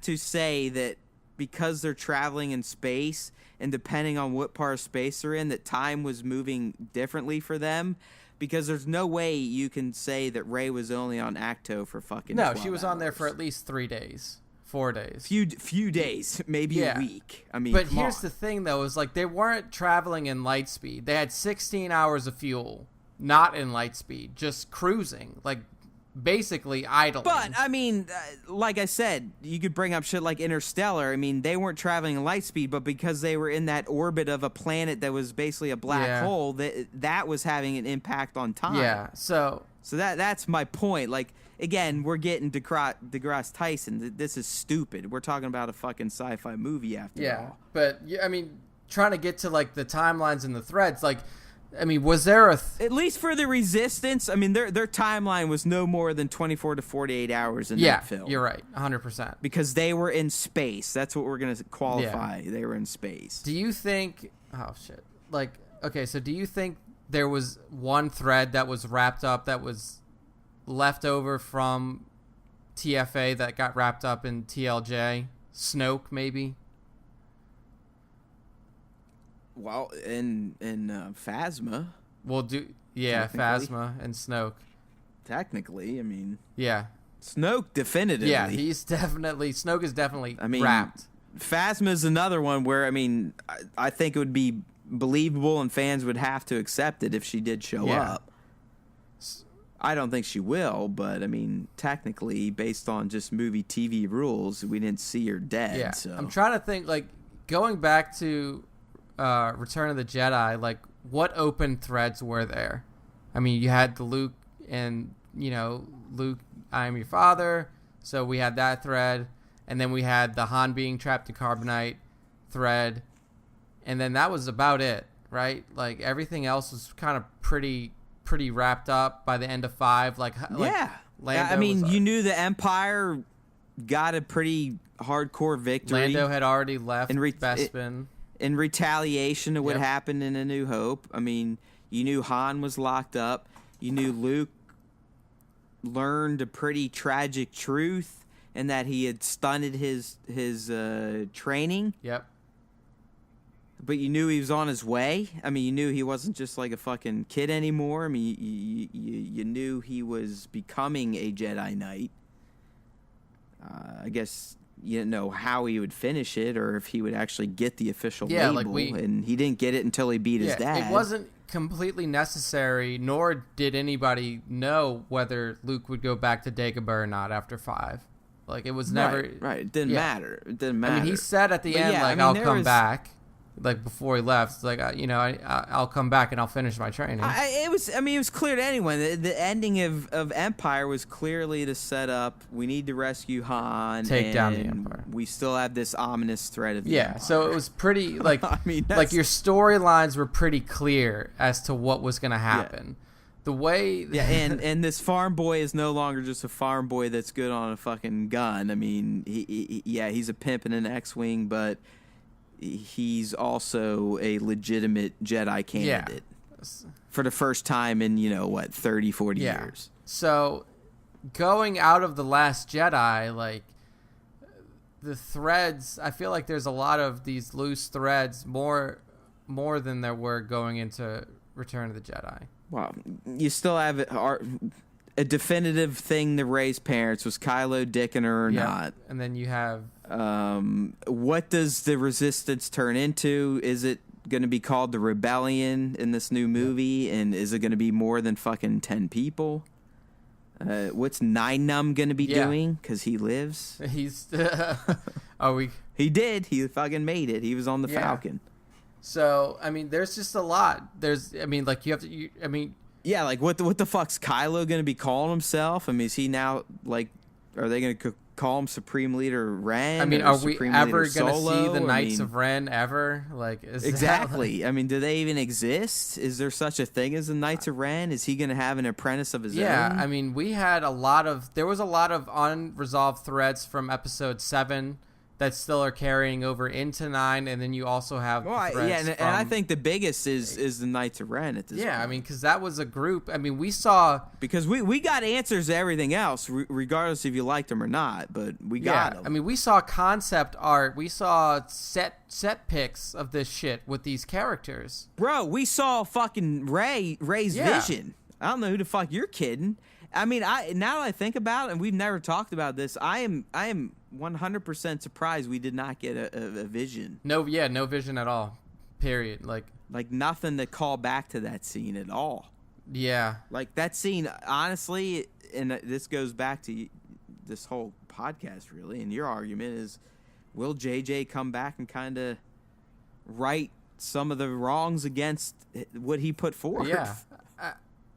to say that because they're traveling in space... And depending on what part of space they're in, that time was moving differently for them, because there's no way you can say that Rey was only on Acto for fucking 12 she was hours. on there for at least 3 days, 4 days. Few days, maybe a week. I mean, but here's the thing, though, is like they weren't traveling in light speed. They had 16 hours of fuel, not in light speed, just cruising. Like basically idling. But, I mean, like I said, you could bring up shit like Interstellar. I mean, they weren't traveling at light speed, but because they were in that orbit of a planet that was basically a black hole, that was having an impact on time. Yeah, so that's my point. Like, again, we're getting DeGrasse Tyson. This is stupid. We're talking about a fucking sci-fi movie after all. But, I mean, trying to get to, like, the timelines and the threads, like, I mean, was there at least for the Resistance, I mean, their timeline was no more than 24 to 48 hours in that film. Yeah, you're right, 100%. Because they were in space. That's what we're going to qualify. Yeah. They were in space. Do you think... Oh, shit. Like, okay, so do you think there was one thread that was wrapped up that was left over from TFA that got wrapped up in TLJ? Snoke, maybe? Well, in Phasma. We'll do... Yeah, Phasma and Snoke. Technically, I mean... Yeah. Snoke, definitively. Yeah, Snoke is definitely wrapped. Phasma's another one where, I mean, I think it would be believable and fans would have to accept it if she did show up. I don't think she will, but, I mean, technically, based on just movie TV rules, we didn't see her dead. Yeah, so. I'm trying to think, like, going back to Return of the Jedi, like, what open threads were there? I mean, you had the Luke and, you know, Luke, I am your father, so we had that thread, and then we had the Han being trapped in carbonite thread, and then that was about it, right? Like, everything else was kind of pretty wrapped up by the end of 5. I mean, you knew the Empire got a pretty hardcore victory. Lando had already left Bespin. In retaliation of what happened in A New Hope. I mean, you knew Han was locked up. You knew Luke learned a pretty tragic truth and that he had stunted his training. Yep. But you knew he was on his way. I mean, you knew he wasn't just like a fucking kid anymore. I mean, you knew he was becoming a Jedi Knight. I guess you didn't know how he would finish it or if he would actually get the official label. And he didn't get it until he beat his dad. It wasn't completely necessary, nor did anybody know whether Luke would go back to Dagobah or not after 5. Like, it was never... Right. It didn't matter. It didn't matter. I mean, he said at the end, I'll come back. Like, before he left, it's like, I'll come back and I'll finish my training. It was clear to anyone. The ending of Empire was clearly to set up, we need to rescue Han. Take down the Empire. We still have this ominous threat of the Empire. So it was pretty, like, I mean, like, your storylines were pretty clear as to what was going to happen. Yeah. The way... and this farm boy is no longer just a farm boy that's good on a fucking gun. I mean, he's a pimp in an X-Wing, but... he's also a legitimate Jedi candidate for the first time in, 30, 40 years. So going out of The Last Jedi, like, the threads, I feel like there's a lot of these loose threads, more than there were going into Return of the Jedi. Well, you still have a definitive thing to Rey's parents. Was Kylo dicking her or not? And then you have... what does the Resistance turn into? Is it going to be called the Rebellion in this new movie? And is it going to be more than fucking 10 people? What's Nine Numb going to be doing? Because he lives. He's... He did. He fucking made it. He was on the Falcon. So, I mean, there's just a lot. Yeah, like, what the fuck's Kylo going to be calling himself? I mean, is he now, like, are they going to call him Supreme Leader Ren? I mean, are we ever going to see the Knights of Ren ever? Like, exactly. I mean, do they even exist? Is there such a thing as the Knights of Ren? Is he going to have an apprentice of his own? Yeah, I mean, there was a lot of unresolved threads from Episode 7 that still are carrying over into 9, and then you also have and I think the biggest is the Knights of Ren at this point. Yeah, I mean, because that was a group. I mean, we saw... Because we got answers to everything else, regardless if you liked them or not, but we got them. I mean, we saw concept art. We saw set pics of this shit with these characters. Bro, we saw fucking Rey's vision. I don't know who the fuck you're kidding. I mean, now that I think about it, and we've never talked about this, I am 100% surprised we did not get a vision. No vision at all. Period. Like nothing to call back to that scene at all. Yeah. Like that scene, honestly, and this goes back to this whole podcast, really, and your argument is, will JJ come back and kind of right some of the wrongs against what he put forward? Yeah.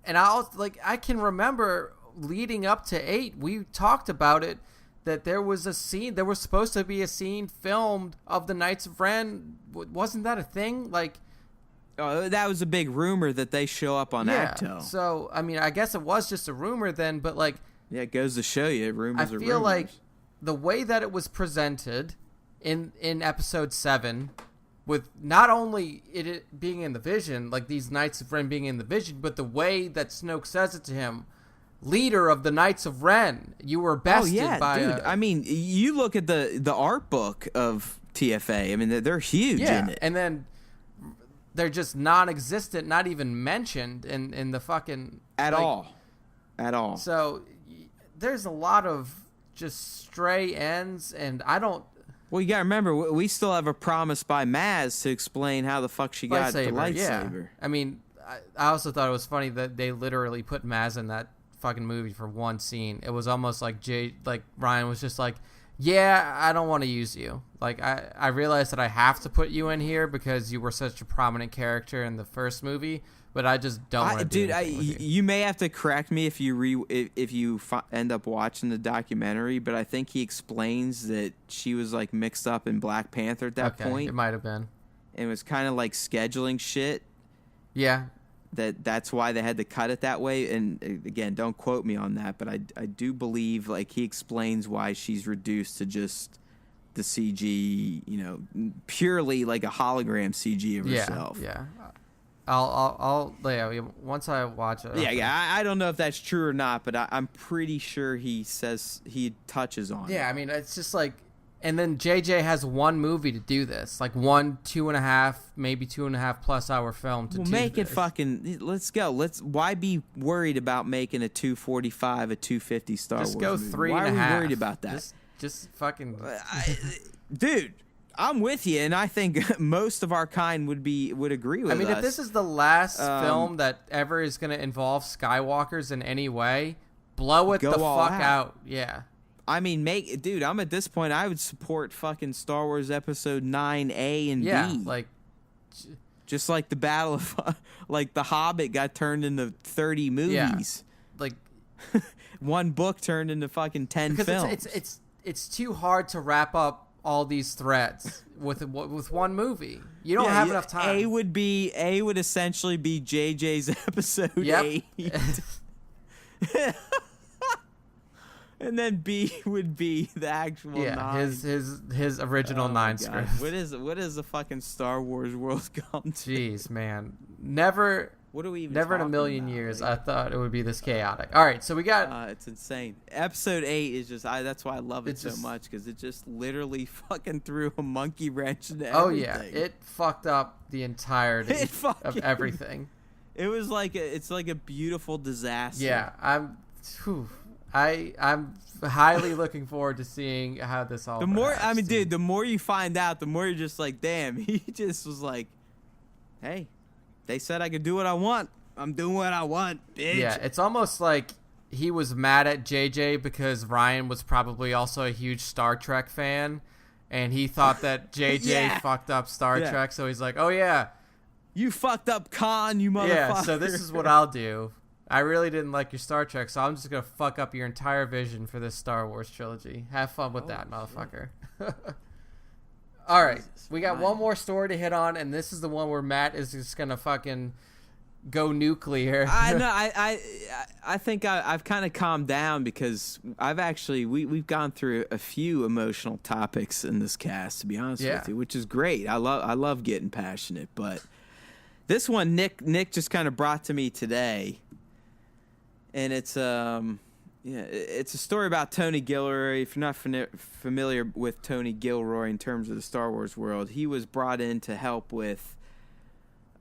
And I can remember leading up to 8, we talked about it, that there was supposed to be a scene filmed of the Knights of Ren. Wasn't that a thing? Like, oh, that was a big rumor that they show up on Acto. So, I mean, I guess it was just a rumor then, but like, yeah, it goes to show you, rumors are rumors. I feel like the way that it was presented in episode 7, with not only it being in the vision, like these Knights of Ren being in the vision, but the way that Snoke says it to him, leader of the Knights of Ren, you were bested by dude. I mean, you look at the art book of TFA. I mean, they're huge in it. And then they're just non-existent, not even mentioned in the fucking... At all. So there's a lot of just stray ends, and I don't... Well, you got to remember, we still have a promise by Maz to explain how the fuck she got the lightsaber. Yeah. I mean, I also thought it was funny that they literally put Maz in that fucking movie for one scene. It was almost like Ryan was just like, yeah, I don't want to use you. Like, I realized that I have to put you in here because you were such a prominent character in the first movie, but I just don't want to do anything with you. You may have to correct me if you end up watching the documentary, but I think he explains that she was like mixed up in Black Panther at that point. It might have been. It was kind of like scheduling shit. Yeah. That's why they had to cut it that way. And again, don't quote me on that, but I do believe like he explains why she's reduced to just the CG, purely like a hologram CG of herself. Yeah. I'll once I watch it. Yeah. I don't know if that's true or not, but I'm pretty sure he says he touches on it. Yeah, I mean, it's just like, and then JJ has one movie to do this, like 1 2.5, maybe 2.5+ hour film to do make this. it fucking. Let's go. Why be worried about making a 245, a 250 Star Wars? Just go movie? 3.5. Why are we worried about that? Just fucking. Dude, I'm with you, and I think most of our kind would agree with us. I mean, if this is the last film that ever is going to involve Skywalkers in any way, blow it the fuck out. Yeah. I mean, dude, I'm at this point, I would support fucking Star Wars Episode 9A and B. Like... Just like the Battle of... like, The Hobbit got turned into 30 movies. Yeah. Like... One book turned into fucking 10 films. It's too hard to wrap up all these threads with one movie. You don't have enough time. A would essentially be JJ's Episode 8. And then B would be the actual 9. his original 9 script. What is the fucking Star Wars world come to? Jeez, man. Never in a million years I thought it would be this chaotic. All right, so we got... it's insane. Episode 8 is just... that's why I love it so much, because it just literally fucking threw a monkey wrench into everything. Oh, yeah. It fucked up the entirety of everything. It was like it's like a beautiful disaster. Yeah, I'm highly looking forward to seeing how this all... Dude, the more you find out, the more you're just like, damn, he just was like, hey... They said I could do what I want. I'm doing what I want, bitch. Yeah, it's almost like he was mad at JJ because Ryan was probably also a huge Star Trek fan, and he thought that JJ fucked up Star Trek, so he's like, oh, yeah. You fucked up Khan, you motherfucker. Yeah, so this is what I'll do. I really didn't like your Star Trek, so I'm just going to fuck up your entire vision for this Star Wars trilogy. Have fun with that, motherfucker. All right, we got one more story to hit on, and this is the one where Matt is just gonna fucking go nuclear. I think I've kind of calmed down because I've actually we've gone through a few emotional topics in this cast, to be honest with you, which is great. I love getting passionate, but this one Nick just kind of brought to me today, and it's it's a story about Tony Gilroy. If you're not familiar with Tony Gilroy in terms of the Star Wars world, he was brought in to help with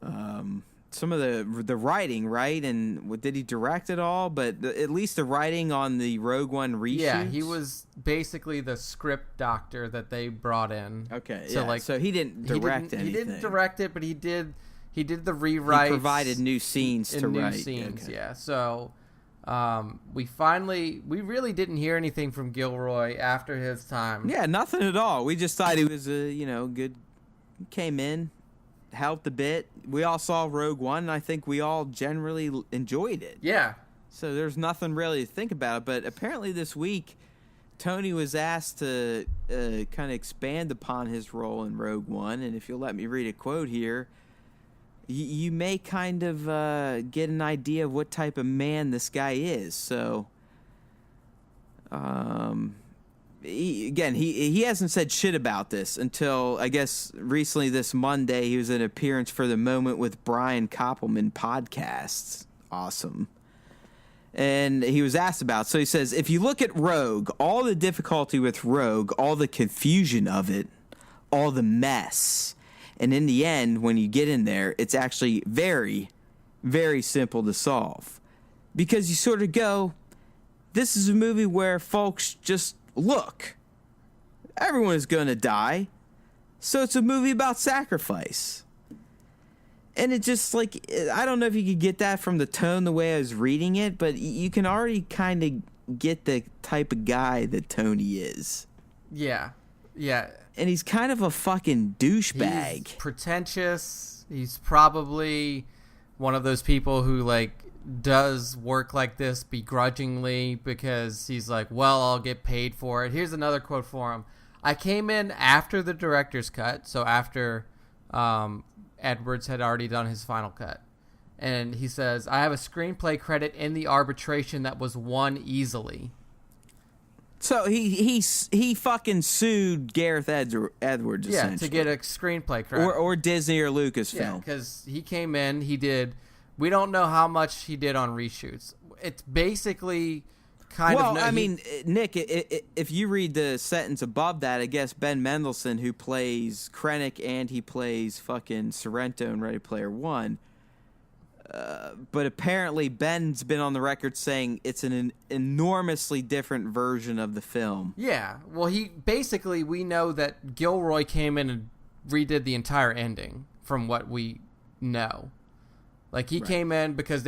some of the writing, right? And did he direct it all? But at least the writing on the Rogue One reshoots. Yeah, he was basically the script doctor that they brought in. Okay, so he didn't direct anything. He didn't direct it, but he did. He did the rewrites. He provided new scenes to write. New scenes, okay. yeah. So we really didn't hear anything from Gilroy after his time. Yeah, nothing at all. We just thought he was good. Came in, helped a bit. We all saw Rogue One, and I think we all generally enjoyed it. Yeah. So there's nothing really to think about. But apparently this week, Tony was asked to kind of expand upon his role in Rogue One, and if you'll let me read a quote here, you may kind of get an idea of what type of man this guy is. So, he hasn't said shit about this until, I guess, recently this Monday, he was in an appearance for the Moment with Brian Koppelman podcasts. Awesome. And he was asked about, so he says, if you look at Rogue, all the difficulty with Rogue, all the confusion of it, all the mess, and in the end, when you get in there, it's actually very, very simple to solve. Because you sort of go, this is a movie where folks just look. Everyone is going to die. So it's a movie about sacrifice. And it just, like, I don't know if you could get that from the tone the way I was reading it, but you can already kind of get the type of guy that Tony is. Yeah. Yeah. And he's kind of a fucking douchebag. He's pretentious. He's probably one of those people who, like, does work like this begrudgingly because he's like, well, I'll get paid for it. Here's another quote for him. I came in after the director's cut, so after Edwards had already done his final cut. And he says, I have a screenplay credit in the arbitration that was won easily. So he fucking sued Gareth Edwards, essentially. To get a screenplay credit. Or Disney or Lucasfilm. Yeah, because he came in, we don't know how much he did on reshoots. It's basically Well, I mean, Nick, if you read the sentence above that, I guess Ben Mendelsohn, who plays Krennic and he plays fucking Sorrento in Ready Player One, but apparently Ben's been on the record saying it's an enormously different version of the film. Yeah, well, we know that Gilroy came in and redid the entire ending from what we know. Like, he came in because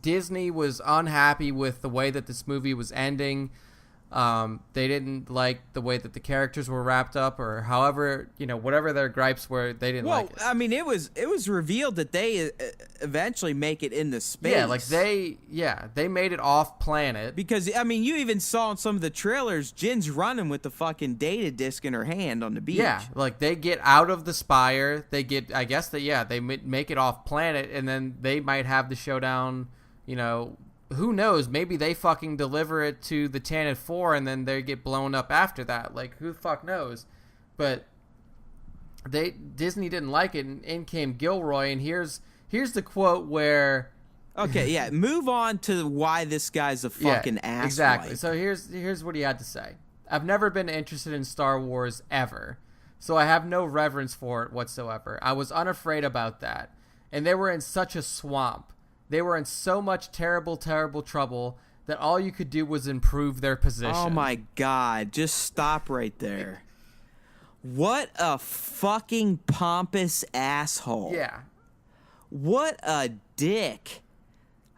Disney was unhappy with the way that this movie was ending. They didn't like the way that the characters were wrapped up, or however, whatever their gripes were, they didn't like it. Well, I mean, it was revealed that they eventually make it into space. Yeah, like they made it off planet. Because, I mean, you even saw in some of the trailers, Jin's running with the fucking data disc in her hand on the beach. Yeah, like they get out of the spire. They get, I guess they make it off planet, and then they might have the showdown. Who knows? Maybe they fucking deliver it to the Tantive 4 and then they get blown up after that. Like, who the fuck knows? But Disney didn't like it, and in came Gilroy, and here's the quote where... Okay, yeah, move on to why this guy's a fucking ass. Exactly. So here's what he had to say. I've never been interested in Star Wars ever, so I have no reverence for it whatsoever. I was unafraid about that. And they were in such a swamp. They were in so much terrible, terrible trouble that all you could do was improve their position. Oh, my God. Just stop right there. What a fucking pompous asshole. Yeah. What a dick.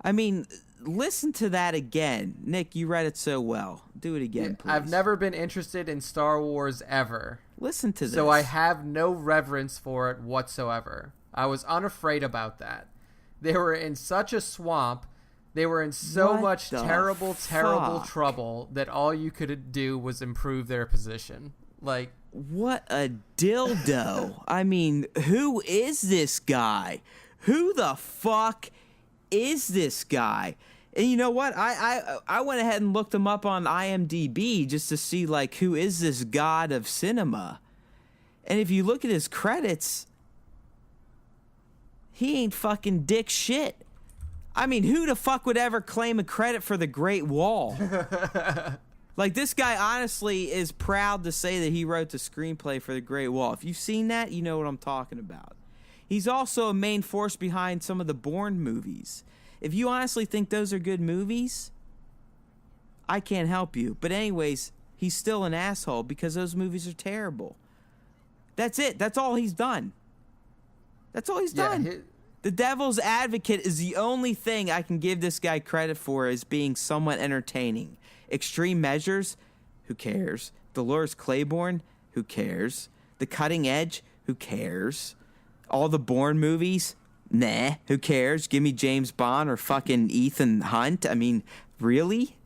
I mean, listen to that again. Nick, you read it so well. Do it again, please. I've never been interested in Star Wars ever. Listen to this. So I have no reverence for it whatsoever. I was unafraid about that. They were in such a swamp. They were in so much terrible, terrible trouble that all you could do was improve their position. Like, what a dildo. I mean, who is this guy? Who the fuck is this guy? And you know what? I went ahead and looked him up on IMDb just to see, like, who is this god of cinema? And if you look at his credits, he ain't fucking dick shit. I mean, who the fuck would ever claim a credit for the Great Wall? Like, this guy honestly is proud to say that he wrote the screenplay for the Great Wall. If you've seen that, you know what I'm talking about. He's also a main force behind some of the Bourne movies. If you honestly think those are good movies, I can't help you. But anyways, he's still an asshole because those movies are terrible. That's it. That's all he's done. That's all he's done. The devil's advocate is the only thing I can give this guy credit for as being somewhat entertaining. Extreme Measures, who cares? Dolores Claiborne, who cares? The Cutting Edge, who cares? All the Bourne movies, nah, who cares? Give me James Bond or fucking Ethan Hunt. I mean, really?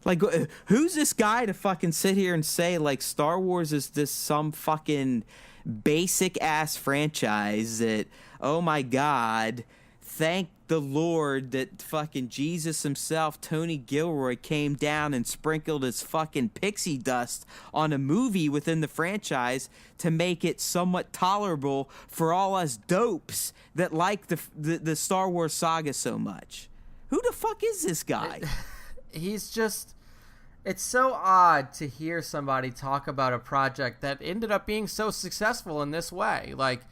Like, who's this guy to fucking sit here and say, like, Star Wars is this some fucking basic-ass franchise that, oh my God, thank the Lord that fucking Jesus himself, Tony Gilroy, came down and sprinkled his fucking pixie dust on a movie within the franchise to make it somewhat tolerable for all us dopes that like the Star Wars saga so much. Who the fuck is this guy? He's just... It's so odd to hear somebody talk about a project that ended up being so successful in this way. Like,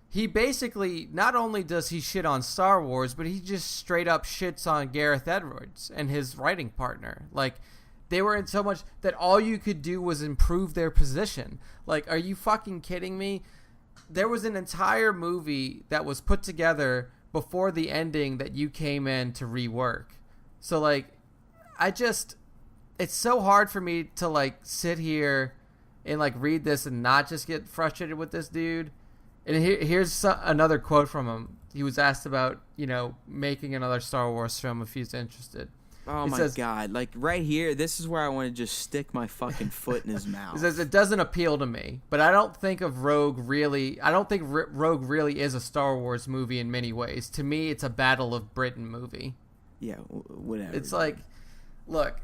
he basically, not only does he shit on Star Wars, but he just straight up shits on Gareth Edwards and his writing partner. Like, they were in so much that all you could do was improve their position. Like, are you fucking kidding me? There was an entire movie that was put together before the ending that you came in to rework. So, like, it's so hard for me to, like, sit here and, like, read this and not just get frustrated with this dude. And here's another quote from him. He was asked about, making another Star Wars film if he's interested. Oh, my God. Like, right here, this is where I want to just stick my fucking foot in his mouth. He says, it doesn't appeal to me, but I don't think Rogue really is a Star Wars movie in many ways. To me, it's a Battle of Britain movie. Yeah, whatever. It's like, look...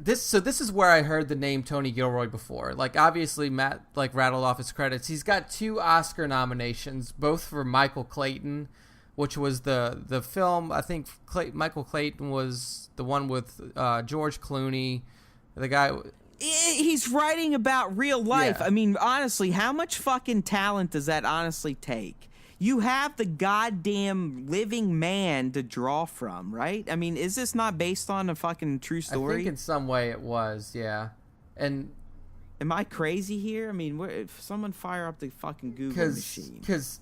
This is where I heard the name Tony Gilroy before. Like, obviously, Matt, like, rattled off his credits. He's got 2 Oscar nominations, both for Michael Clayton, which was the film. I think Michael Clayton was the one with George Clooney, the guy. He's writing about real life. Yeah. I mean, honestly, how much fucking talent does that honestly take? You have the goddamn living man to draw from, right? I mean, is this not based on a fucking true story? I think in some way it was, yeah. And am I crazy here? I mean, if someone fire up the fucking Google machine. Because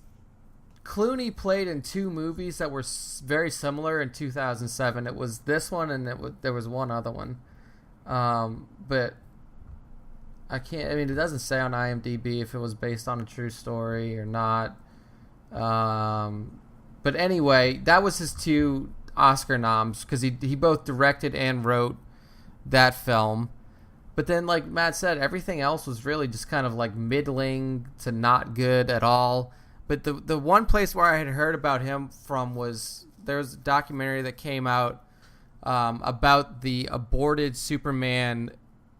Clooney played in 2 movies that were very similar in 2007. It was this one and there was one other one. But I can't... I mean, it doesn't say on IMDb if it was based on a true story or not. But anyway, that was his 2 Oscar noms because he both directed and wrote that film. But then, like Matt said, everything else was really just kind of like middling to not good at all. But the one place where I had heard about him from was there's a documentary that came out about the aborted Superman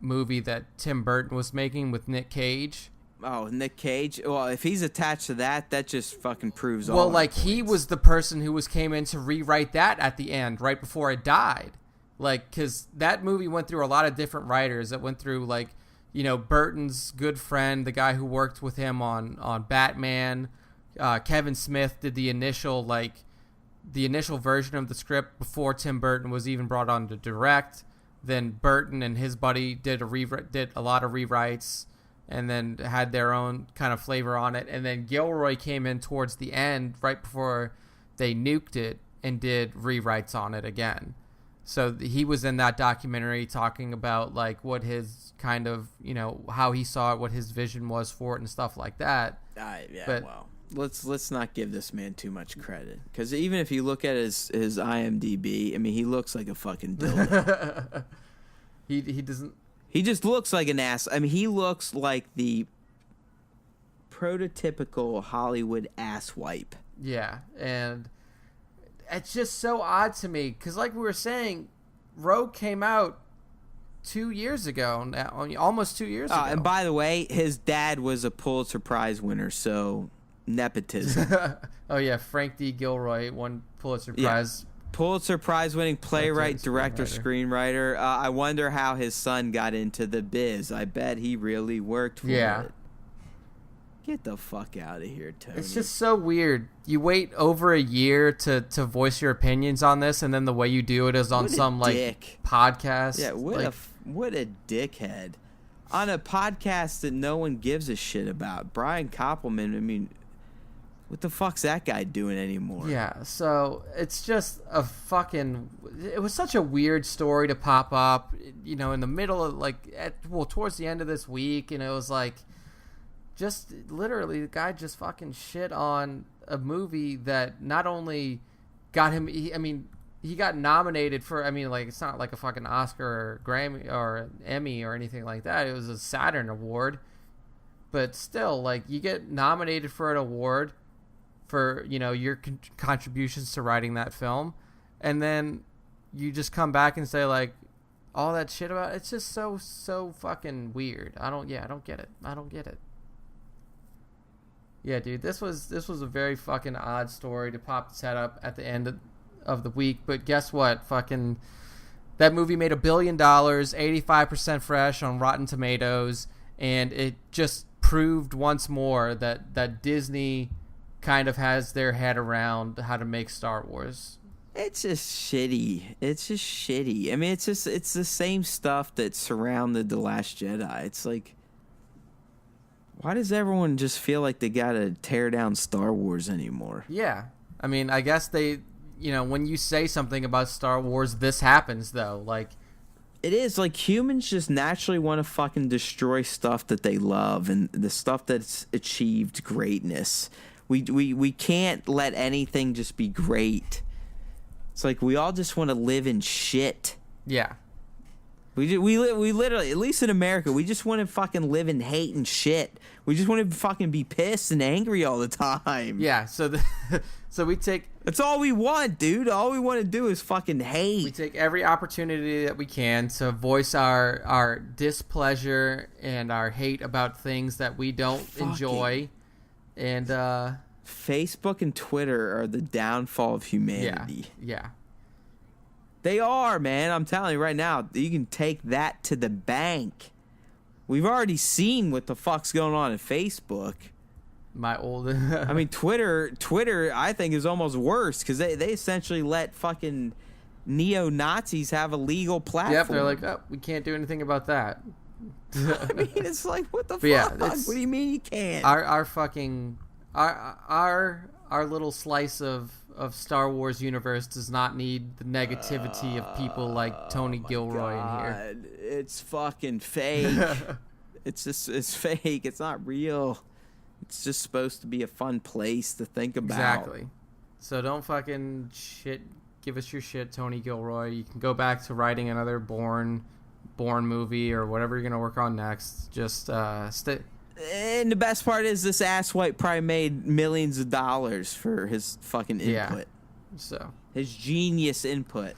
movie that Tim Burton was making with Nick Cage. Oh, Nick Cage. Well, if he's attached to that just fucking proves all. Well, like, he was the person who came in to rewrite that at the end, right before it died. Like, because that movie went through a lot of different writers. It went through, like, Burton's good friend, the guy who worked with him on Batman. Kevin Smith did the initial version of the script before Tim Burton was even brought on to direct. Then Burton and his buddy did a lot of rewrites. And then had their own kind of flavor on it. And then Gilroy came in towards the end, right before they nuked it, and did rewrites on it again. So he was in that documentary talking about, like, what his kind of, how he saw it, what his vision was for it, and stuff like that. Yeah, but, well, let's not give this man too much credit. Because even if you look at his IMDb, I mean, he looks like a fucking dildo. He doesn't... He just looks like an ass. I mean, he looks like the prototypical Hollywood asswipe. Yeah, and it's just so odd to me because, like we were saying, Rogue came out 2 years ago now, almost 2 years ago. And by the way, his dad was a Pulitzer Prize winner, so nepotism. Oh yeah, Frank D. Gilroy won Pulitzer Prize. Pulitzer Prize winning playwright, director, screenwriter. I wonder how his son got into the biz. I bet he really worked for it. Get the fuck out of here, Tony. It's just so weird. You wait over a year to voice your opinions on this, and then the way you do it is on some like podcast. Yeah, what a dickhead. On a podcast that no one gives a shit about. Brian Koppelman, I mean, What the fuck's that guy doing anymore? Yeah, so it's just a fucking... It was such a weird story to pop up, you know, in the middle of, like, towards the end of this week, and it was like, just literally, the guy just fucking shit on a movie that not only got him... he got nominated for... I mean, like, it's not like a fucking Oscar or Grammy or Emmy or anything like that. It was a Saturn Award. But still, like, you get nominated for an award for, you know, your contributions to writing that film, and then you just come back and say, like, all that shit about it. It's just so fucking weird. I don't get it. Yeah, dude, this was a very fucking odd story to pop its head up at the end of the week, but guess what? Fucking that movie made $1 billion, 85% fresh on Rotten Tomatoes, and it just proved once more that Disney kind of has their head around how to make Star Wars. It's just shitty. I mean, it's the same stuff that surrounded The Last Jedi. It's like, why does everyone just feel like they gotta tear down Star Wars anymore? Yeah. I mean, I guess they, you know, when you say something about Star Wars, this happens, though. Like, it is like humans just naturally want to fucking destroy stuff that they love and the stuff that's achieved greatness. We can't let anything just be great. It's like we all just want to live in shit. Yeah. We literally, at least in America, we just want to fucking live in hate and shit. We just want to fucking be pissed and angry all the time. Yeah, so we take... That's all we want, dude. All we want to do is fucking hate. We take every opportunity that we can to voice our displeasure and our hate about things that we don't enjoy. And Facebook and Twitter are the downfall of humanity. Yeah. They are, man. I'm telling you right now, you can take that to the bank. We've already seen what the fuck's going on in Facebook. I mean, Twitter, I think, is almost worse because they essentially let fucking neo-Nazis have a legal platform. Yep, they're like, oh, we can't do anything about that. I mean, it's like, what the fuck? Yeah, what do you mean you can't? Our fucking... Our little slice of Star Wars universe does not need the negativity of people like Tony Gilroy in here. It's fucking fake. It's fake. It's not real. It's just supposed to be a fun place to think about. Exactly. So don't fucking give us your shit, Tony Gilroy. You can go back to writing another Bourne movie or whatever you're gonna work on next. Just stay. And the best part is this asswipe probably made millions of dollars for his fucking input. Yeah. So his genius input.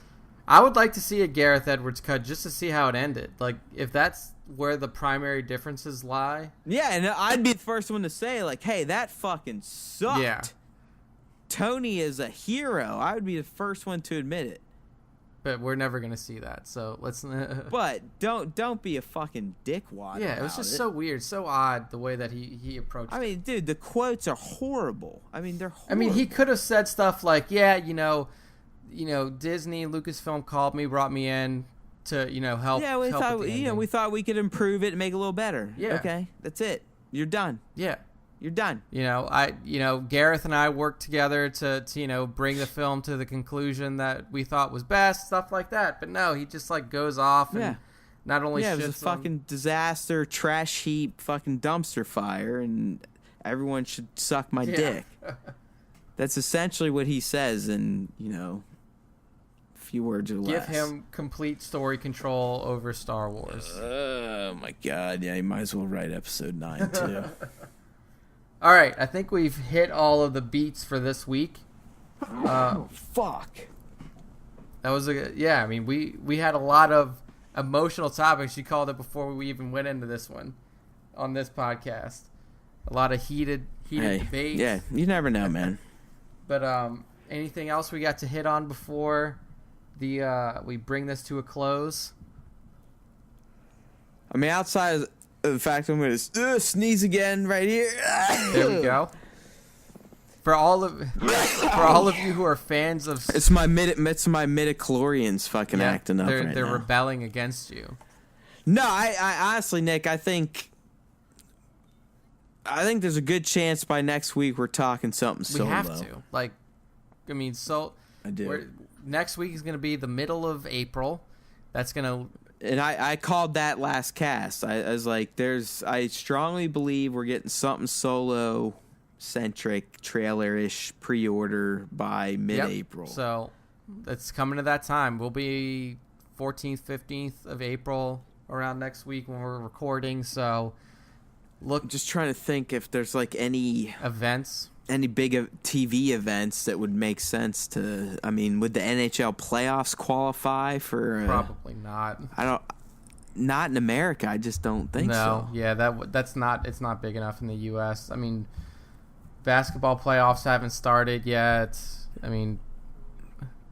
I would like to see a Gareth Edwards cut just to see how it ended. Like, if that's where the primary differences lie. Yeah, and I'd be the first one to say, like, hey, that fucking sucked. Yeah. Tony is a hero. I would be the first one to admit it. But we're never gonna see that, so let's. But don't be a fucking dickwad. Yeah, it was just so weird, so odd the way that he approached. I mean, dude, the quotes are horrible. I mean, they're horrible. I mean, he could have said stuff like, "Yeah, you know, Disney, Lucasfilm called me, brought me in to, help." Yeah, we thought we could improve it and make it a little better. Yeah. Okay, that's it. You're done. Yeah. You're done. Gareth and I worked together to bring the film to the conclusion that we thought was best, stuff like that. But no, he just like goes off and not only it was a fucking disaster, trash heap, fucking dumpster fire, and everyone should suck my dick. That's essentially what he says in, a few words or less. Give him complete story control over Star Wars. Oh my god, yeah, you might as well write episode 9 too. All right, I think we've hit all of the beats for this week. Fuck. That was I mean, we had a lot of emotional topics. You called it before we even went into this one on this podcast. A lot of heated debates. Yeah, you never know, man. But anything else we got to hit on before we bring this to a close? I mean, outside of the fact I'm going to sneeze again right here. There we go. For all of you who are fans of, it's my midichlorians fucking acting up right now. They're rebelling against you. No, I honestly, Nick, I think I think there's a good chance by next week we're talking something solo. We have to. Like, I mean, so I do. Next week is going to be the middle of April. That's going to... And I called that last cast. I was like, I strongly believe we're getting something solo-centric, trailer-ish pre-order by mid-April. Yep. So it's coming to that time. We'll be 14th, 15th of April around next week when we're recording. So look... Just trying to think if there's like any... Events? Any big TV events that would make sense to... I mean, would the NHL playoffs qualify for... Probably not. Not in America. I just don't think so. No, yeah, that's not... It's not big enough in the U.S. I mean, basketball playoffs haven't started yet. I mean...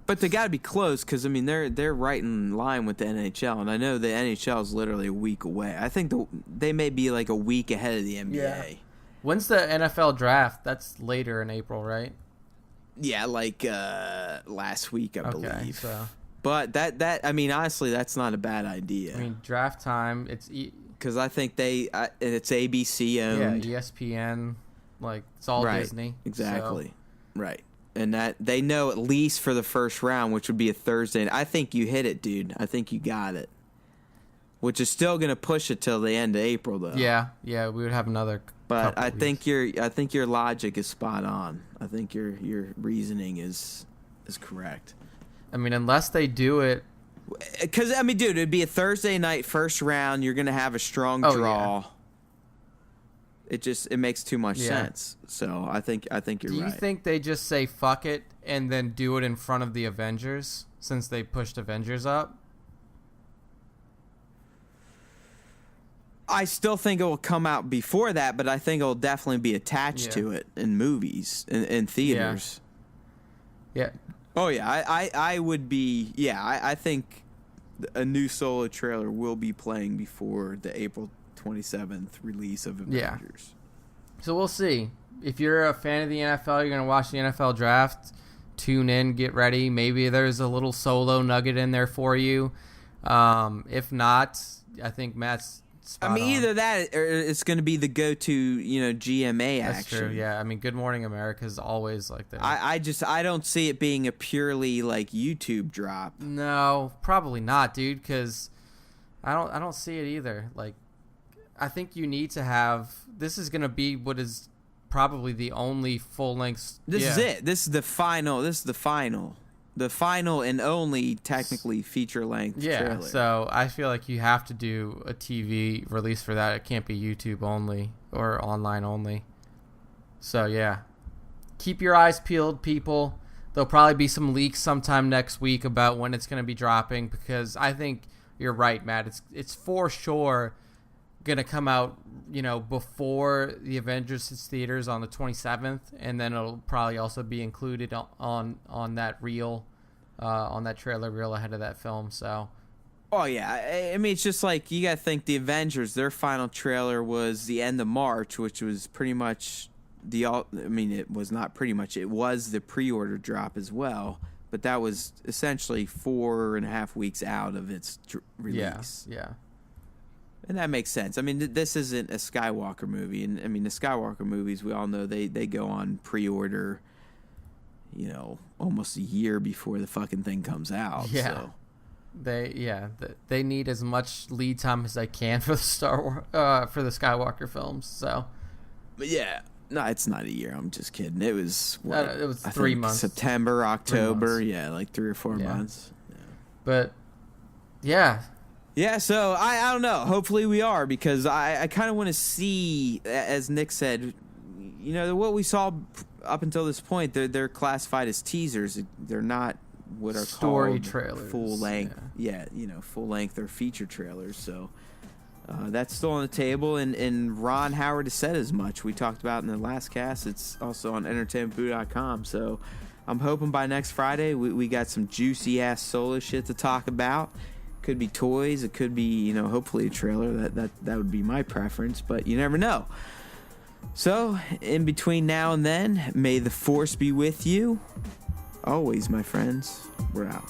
But they got to be close because, I mean, they're right in line with the NHL. And I know the NHL is literally a week away. I think they may be like a week ahead of the NBA. Yeah. When's the NFL draft? That's later in April, right? Yeah, like last week, I believe. So. But that I mean, honestly, that's not a bad idea. I mean, draft time. It's because I think it's ABC owned. Yeah, ESPN. Like it's all right, Disney. Exactly. So. Right, and that they know at least for the first round, which would be a Thursday. And I think you hit it, dude. I think you got it. Which is still going to push it till the end of April, though. Yeah, we would have another. But I think your logic is spot on. I think your reasoning is correct. I mean, unless they do it, because I mean, dude, it'd be a Thursday night first round. You're gonna have a strong draw. Yeah. It makes too much sense. So I think you're right. Do you think they just say fuck it and then do it in front of the Avengers since they pushed Avengers up? I still think it will come out before that, but I think it will definitely be attached to it in movies, in theaters. Yeah. Oh, yeah. I would be... Yeah, I think a new solo trailer will be playing before the April 27th release of Avengers. Yeah. So we'll see. If you're a fan of the NFL, you're going to watch the NFL draft, tune in, get ready. Maybe there's a little solo nugget in there for you. If not, I think Matt's... I mean, either that or it's going to be the go-to, GMA That's action. True, yeah. I mean, Good Morning America is always like that. I don't see it being a purely like YouTube drop. No, probably not, dude. Because I don't see it either. Like, I think you need to have. This is going to be what is probably the only full length. This is it. This is the final. The final and only technically feature-length trailer. Yeah, so I feel like you have to do a TV release for that. It can't be YouTube only or online only. So, yeah. Keep your eyes peeled, people. There'll probably be some leaks sometime next week about when it's going to be dropping because I think you're right, Matt. It's for sure going to come out, before the Avengers hits theaters on the 27th, and then it'll probably also be included on that reel, on that trailer reel ahead of that film. So, oh yeah, I mean it's just like you got to think the Avengers. Their final trailer was the end of March, which was pretty much it was not pretty much. It was the pre-order drop as well, but that was essentially 4.5 weeks out of its release. Yeah. And that makes sense. I mean, this isn't a Skywalker movie. And, I mean, the Skywalker movies, we all know they go on pre-order, almost a year before the fucking thing comes out. Yeah. So. They need as much lead time as they can for the for the Skywalker films. So. But yeah. No, it's not a year. I'm just kidding. It was, it was 3 months. September, October. Yeah, like 3 or 4 months. Yeah. But, yeah. Yeah, so I don't know. Hopefully we are because I kind of want to see, as Nick said, what we saw up until this point. They're classified as teasers. They're not what are story called trailers. Full length. Yeah, full length or feature trailers. So that's still on the table. And Ron Howard has said as much. We talked about in the last cast. It's also on entertainmentboo.com. So I'm hoping by next Friday we got some juicy ass solo shit to talk about. Could be toys. It could be, hopefully a trailer. That would be my preference, but you never know. So, in between now and then, may the Force be with you. Always, my friends. We're out.